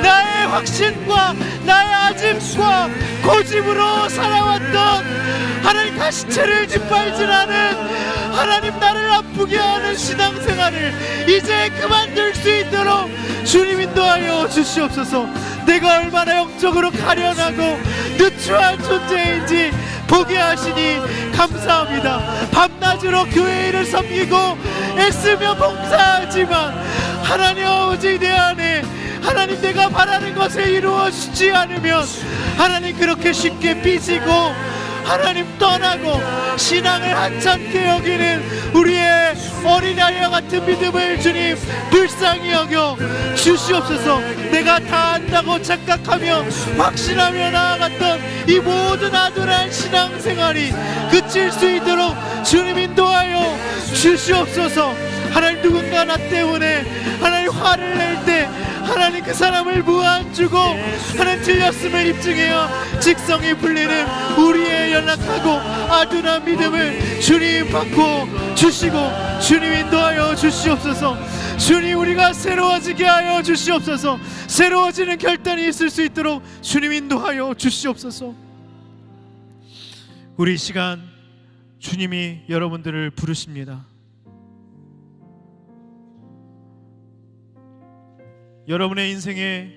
나의 확신과 나의 아집과 고집으로 살아왔던 하나님 가시체를 짓밟질하는 하나님 나를 아프게 하는 신앙생활을 이제 그만둘 수 있도록 주님 인도하여 주시옵소서. 내가 얼마나 영적으로 가련하고 누추한 존재인지 보게 하시니 감사합니다. 밤낮으로 교회 일을 섬기고 애쓰며 봉사하지만 하나님 아버지, 내 안에 하나님 내가 바라는 것을 이루어주지 않으면 하나님 그렇게 쉽게 삐지고 하나님 떠나고 신앙을 하찮게 여기는 우리의 어린아이와 같은 믿음을 주님 불쌍히 여겨 주시옵소서. 내가 다 안다고 착각하며 확신하며 나아갔던 이 모든 아둔한 신앙생활이 그칠 수 있도록 주님 인도하여 주시옵소서. 하나님, 누군가 나 때문에 하나님 화를 낼 때 하나님 그 사람을 무안 주고 하나님 틀렸음을 입증해야 직성이 풀리는 우리의 연약하고 아둔한 믿음을 주님 받고 주시고 주님 인도하여 주시옵소서. 주님, 우리가 새로워지게 하여 주시옵소서. 새로워지는 결단이 있을 수 있도록 주님 인도하여 주시옵소서. 우리 이 시간 주님이 여러분들을 부르십니다. 여러분의 인생에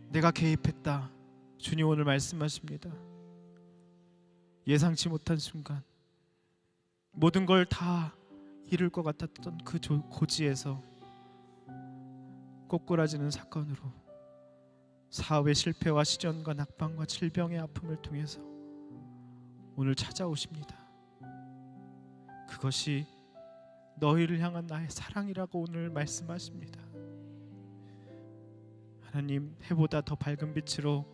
내가 개입했다, 주님 오늘 말씀하십니다. 예상치 못한 순간 모든 걸 다 잃을 것 같았던 그 고지에서 꼬꾸라지는 사건으로 사업의 실패와 시련과 낙방과 질병의 아픔을 통해서 오늘 찾아오십니다. 그것이 너희를 향한 나의 사랑이라고 오늘 말씀하십니다. 하나님, 해보다 더 밝은 빛으로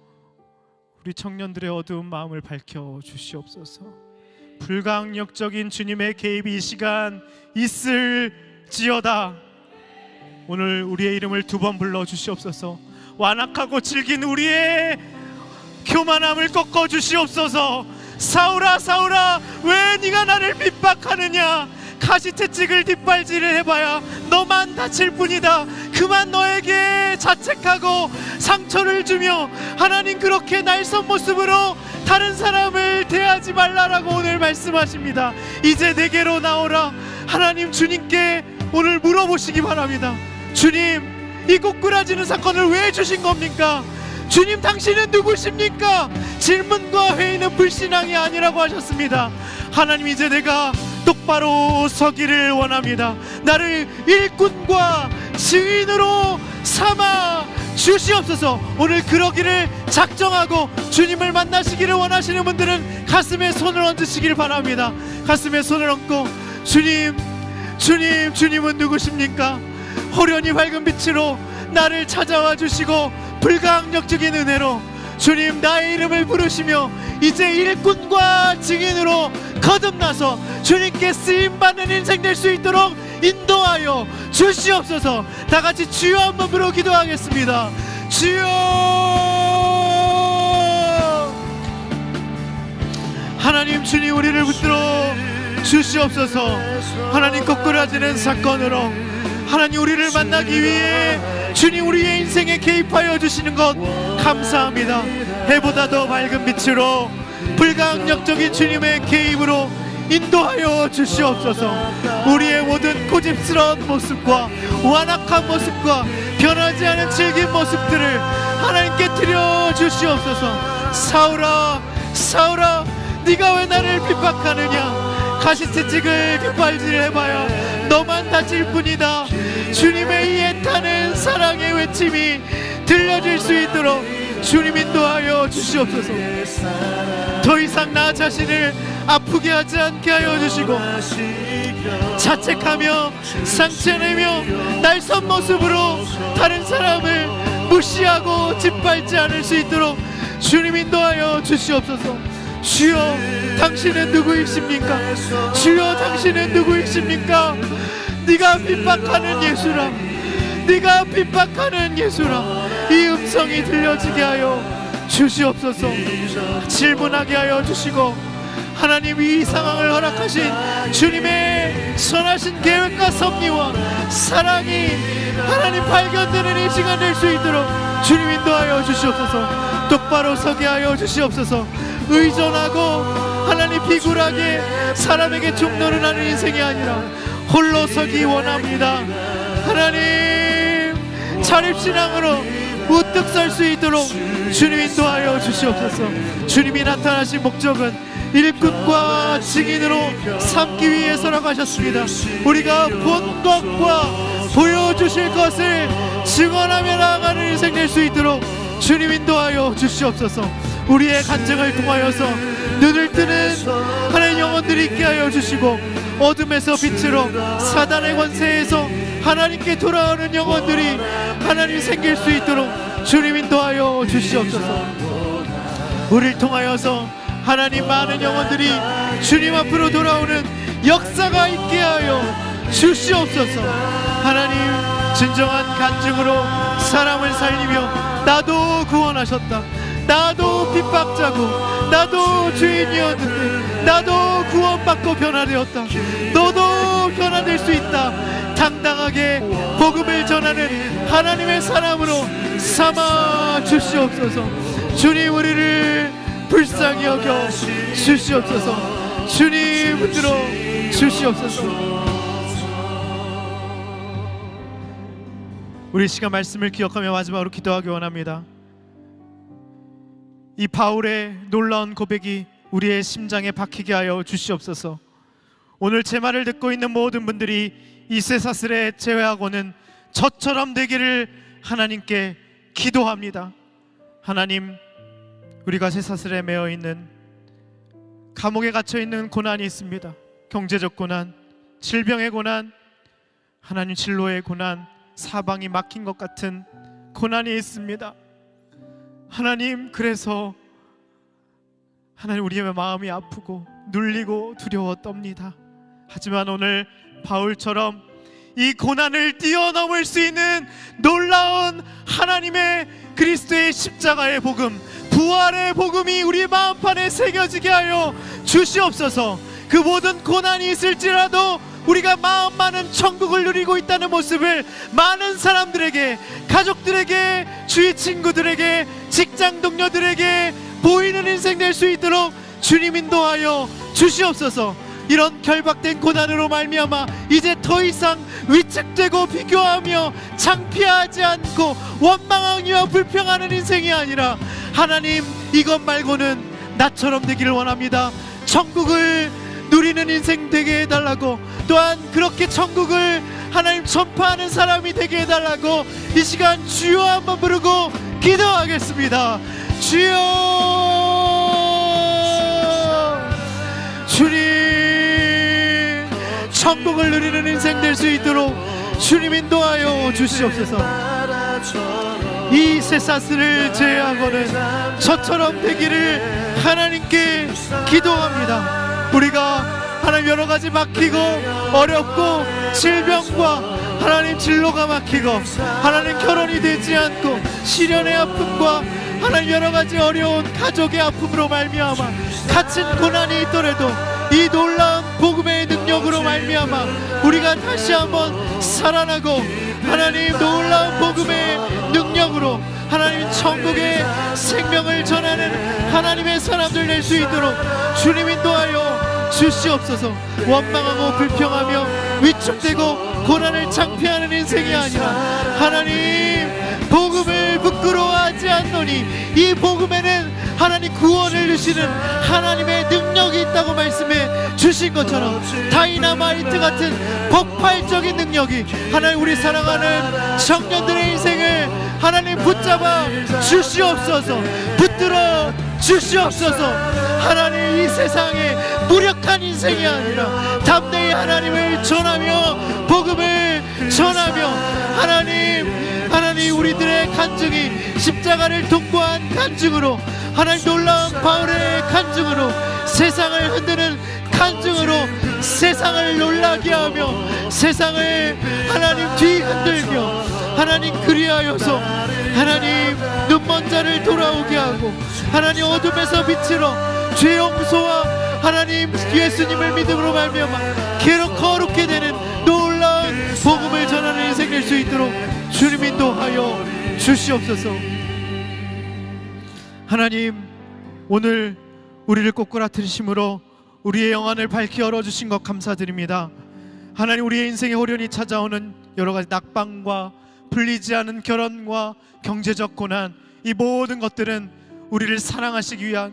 우리 청년들의 어두운 마음을 밝혀 주시옵소서. 불강력적인 주님의 개입이 이 시간 있을지어다. 오늘 우리의 이름을 2번 불러 주시옵소서. 완악하고 질긴 우리의 교만함을 꺾어 주시옵소서. 사울아 사울아, 왜 네가 나를 핍박하느냐? 가시채찍을 뒷발질을 해봐야 너만 다칠 뿐이다. 그만 너에게 자책하고 상처를 주며 하나님 그렇게 날선 모습으로 다른 사람을 대하지 말라라고 오늘 말씀하십니다. 이제 내게로 나오라. 하나님 주님께 오늘 물어보시기 바랍니다. 주님, 이 꼬꾸라지는 사건을 왜 주신 겁니까? 주님, 당신은 누구십니까? 질문과 회의는 불신앙이 아니라고 하셨습니다. 하나님, 이제 내가 똑바로 서기를 원합니다. 나를 일꾼과 증인으로 삼아 주시옵소서. 오늘 그러기를 작정하고 주님을 만나시기를 원하시는 분들은 가슴에 손을 얹으시길 바랍니다. 가슴에 손을 얹고 주님은 누구십니까? 호련히 밝은 빛으로 나를 찾아와 주시고 불가항력적인 은혜로 주님 나의 이름을 부르시며 이제 일꾼과 증인으로 거듭나서 주님께 쓰임받는 인생 될 수 있도록 인도하여 주시옵소서. 다같이 주여 한번 부르고 기도하겠습니다. 주여. 하나님, 주님 우리를 붙들어 주시옵소서. 하나님, 거꾸라지는 사건으로 하나님 우리를 만나기 위해 주님 우리의 인생에 개입하여 주시는 것 감사합니다. 해보다 더 밝은 빛으로 불가항력적인 주님의 개입으로 인도하여 주시옵소서. 우리의 모든 고집스러운 모습과 완악한 모습과 변하지 않은 질긴 모습들을 하나님께 드려 주시옵소서. 사울아 사울아, 네가 왜 나를 핍박하느냐? 가시채찍을 뒷발질을 해봐야 너만 다칠 뿐이다. 주님의 이 애타는 사랑의 외침이 들려질 수 있도록 주님 인도하여 주시옵소서. 더 이상 나 자신을 아프게 하지 않게 하여 주시고 자책하며 상처내며 날선 모습으로 다른 사람을 무시하고 짓밟지 않을 수 있도록 주님 인도하여 주시옵소서. 주여, 당신은 누구이십니까? 주여, 당신은 누구이십니까? 네가 핍박하는 예수라, 네가 핍박하는 예수라, 이 음성이 들려지게 하여 주시옵소서. 질문하게 하여 주시고 하나님 이 상황을 허락하신 주님의 선하신 계획과 섭리와 사랑이 하나님 발견되는 이 시간 될 수 있도록 주님 인도하여 주시옵소서. 똑바로 서게 하여 주시옵소서. 의존하고 하나님 비굴하게 사람에게 종노를 하는 인생이 아니라 홀로 서기 원합니다. 하나님 자립신앙으로 우뚝 설 수 있도록 주님 인도하여 주시옵소서. 주님이 나타나신 목적은 일꾼과 증인으로 삼기 위해서라고 하셨습니다. 우리가 본 것과 보여주실 것을 증언하며 나아가는 인생 될 수 있도록 주님 인도하여 주시옵소서. 우리의 간증을 통하여서 눈을 뜨는 하나님 영혼들이 있게 하여 주시고 어둠에서 빛으로 사단의 권세에서 하나님께 돌아오는 영혼들이 하나님 생길 수 있도록 주님 인도하여 주시옵소서. 우리를 통하여서 하나님 많은 영혼들이 주님 앞으로 돌아오는 역사가 있게 하여 주시옵소서. 하나님 진정한 간증으로 사람을 살리며 나도 구원하셨다, 나도 핍박자고 나도 죄인이었는데 나도 구원받고 변화되었다, 너도 변화될 수 있다, 당당하게 복음을 전하는 하나님의 사람으로 삼아 주시옵소서. 주님 우리를 불쌍히 여겨 주시옵소서. 주님 붙들어 주시옵소서. 우리 시간 말씀을 기억하며 마지막으로 기도하기 원합니다. 이 바울의 놀라운 고백이 우리의 심장에 박히게 하여 주시옵소서. 오늘 제 말을 듣고 있는 모든 분들이 이 쇠사슬에 제외하고는 저처럼 되기를 하나님께 기도합니다. 하나님, 우리가 쇠사슬에 매어 있는, 감옥에 갇혀 있는 고난이 있습니다. 경제적 고난, 질병의 고난, 하나님 진로의 고난, 사방이 막힌 것 같은 고난이 있습니다. 하나님, 그래서 하나님, 우리의 마음이 아프고 눌리고 두려워 떱니다. 하지만 오늘 바울처럼 이 고난을 뛰어넘을 수 있는 놀라운 하나님의 그리스도의 십자가의 복음, 부활의 복음이 우리 마음판에 새겨지게 하여 주시옵소서. 그 모든 고난이 있을지라도 우리가 마음만은 천국을 누리고 있다는 모습을 많은 사람들에게, 가족들에게, 주위 친구들에게, 직장 동료들에게 보이는 인생 될 수 있도록 주님 인도하여 주시옵소서. 이런 결박된 고난으로 말미암아 이제 더 이상 위축되고 비교하며 창피하지 않고 원망하며 불평하는 인생이 아니라, 하나님, 이것 말고는 나처럼 되기를 원합니다. 천국을 누리는 인생 되게 해달라고, 또한 그렇게 천국을 하나님 전파하는 사람이 되게 해달라고 이 시간 주여 한번 부르고 기도하겠습니다. 주여, 주님, 천국을 누리는 인생 될 수 있도록 주님 인도하여 주시옵소서. 이 쇠사슬을 제외하고는 저처럼 되기를 하나님께 기도합니다. 우리가 하나님 여러 가지 막히고 어렵고 질병과 하나님 진로가 막히고 하나님 결혼이 되지 않고 시련의 아픔과 하나님 여러 가지 어려운 가족의 아픔으로 말미암아 갇힌 고난이 있더라도 이 놀라운 복음의 능력으로 말미암아 우리가 다시 한번 살아나고 하나님 놀라운 복음의 능력으로 하나님 천국의 생명을 전하는 하나님의 사람들 될 수 있도록 주님 인도하여 주시옵소서. 원망하고 불평하며 위축되고 고난을 창피하는 인생이 아니라 하나님 복음을 부끄러워하지 않노니 이 복음에는 하나님 구원을 주시는 하나님의 능력이 있다고 말씀해 주신 것처럼 다이너마이트 같은 폭발적인 능력이 하나님 우리 사랑하는 청년들의 인생을 하나님 붙잡아 주시옵소서. 붙들어 주시옵소서. 하나님 이 세상에 무력한 인생이 아니라 담대히 하나님을 전하며 복음을 전하며 하나님 우리들의 간증이 십자가를 통과한 간증으로 하나님 놀라운 바울의 간증으로 세상을 흔드는 간증으로 세상을 놀라게 하며 세상을 하나님 뒤흔들며 하나님 그리하여서 하나님 눈먼 자를 돌아오게 하고 하나님 어둠에서 빛으로 죄 용서와 하나님 예수님을 믿음으로 말미암아 거룩게 되는 놀라운 복음을 전하는 인생 될 수 있도록 주님 인도하여 주시옵소서. 하나님, 오늘 우리를 꼬꾸라뜨리심으로 우리의 영안을 밝히 열어주신 것 감사드립니다. 하나님, 우리의 인생에 호련히 찾아오는 여러 가지 낙방과 풀리지 않은 결혼과 경제적 고난, 이 모든 것들은 우리를 사랑하시기 위한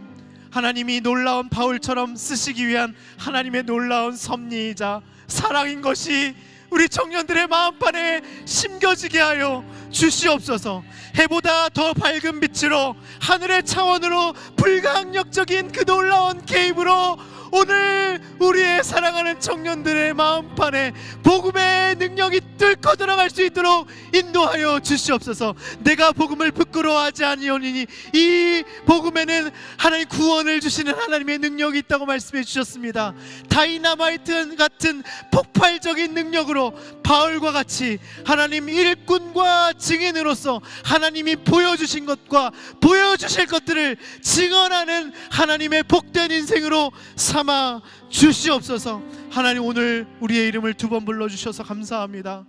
하나님이 놀라운 바울처럼 쓰시기 위한 하나님의 놀라운 섭리이자 사랑인 것이 우리 청년들의 마음판에 심겨지게 하여 주시옵소서. 해보다 더 밝은 빛으로 하늘의 차원으로 불가항력적인 그 놀라운 개입으로 오늘 우리의 사랑하는 청년들의 마음판에 복음의 능력이 뚫고 들어갈 수 있도록 인도하여 주시옵소서. 내가 복음을 부끄러워하지 아니오니 이 복음에는 하나님 구원을 주시는 하나님의 능력이 있다고 말씀해 주셨습니다. 다이너마이트 같은 폭발적인 능력으로 바울과 같이 하나님 일꾼과 증인으로서 하나님이 보여주신 것과 보여주실 것들을 증언하는 하나님의 복된 인생으로 삼아 주시옵소서. 하나님, 오늘 우리의 이름을 두 번 불러주셔서 감사합니다.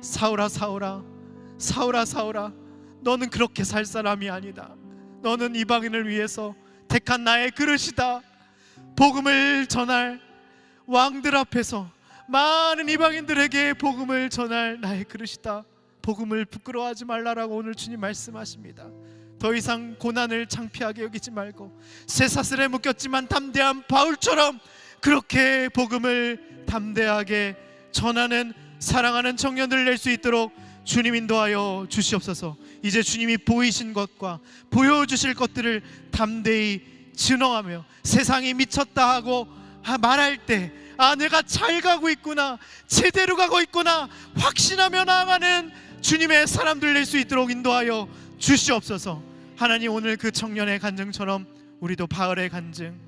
사울아 사울아 사울아 사울아, 너는 그렇게 살 사람이 아니다. 너는 이방인을 위해서 택한 나의 그릇이다. 복음을 전할 왕들 앞에서 많은 이방인들에게 복음을 전할 나의 그릇이다. 복음을 부끄러워하지 말라라고 오늘 주님 말씀하십니다. 더 이상 고난을 창피하게 여기지 말고 쇠사슬에 묶였지만 담대한 바울처럼 그렇게 복음을 담대하게 전하는 사랑하는 청년들 낼 수 있도록 주님 인도하여 주시옵소서. 이제 주님이 보이신 것과 보여주실 것들을 담대히 증언하며 세상이 미쳤다 하고 말할 때 내가 잘 가고 있구나, 제대로 가고 있구나 확신하며 나아가는 주님의 사람들 낼 수 있도록 인도하여 주시옵소서. 하나님, 오늘 그 청년의 간증처럼 우리도 바울의 간증,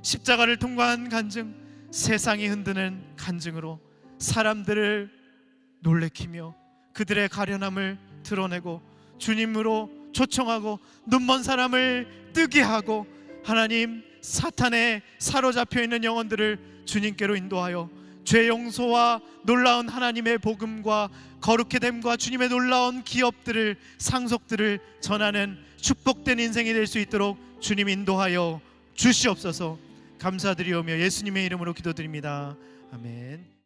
십자가를 통과한 간증, 세상이 흔드는 간증으로 사람들을 놀래키며 그들의 가련함을 드러내고 주님으로 초청하고 눈먼 사람을 뜨게 하고 하나님, 사탄에 사로잡혀 있는 영혼들을 주님께로 인도하여 죄 용서와 놀라운 하나님의 복음과 거룩해 됨과 주님의 놀라운 기업들을, 상속들을 전하는 축복된 인생이 될 수 있도록 주님 인도하여 주시옵소서. 감사드리오며 예수님의 이름으로 기도드립니다. 아멘.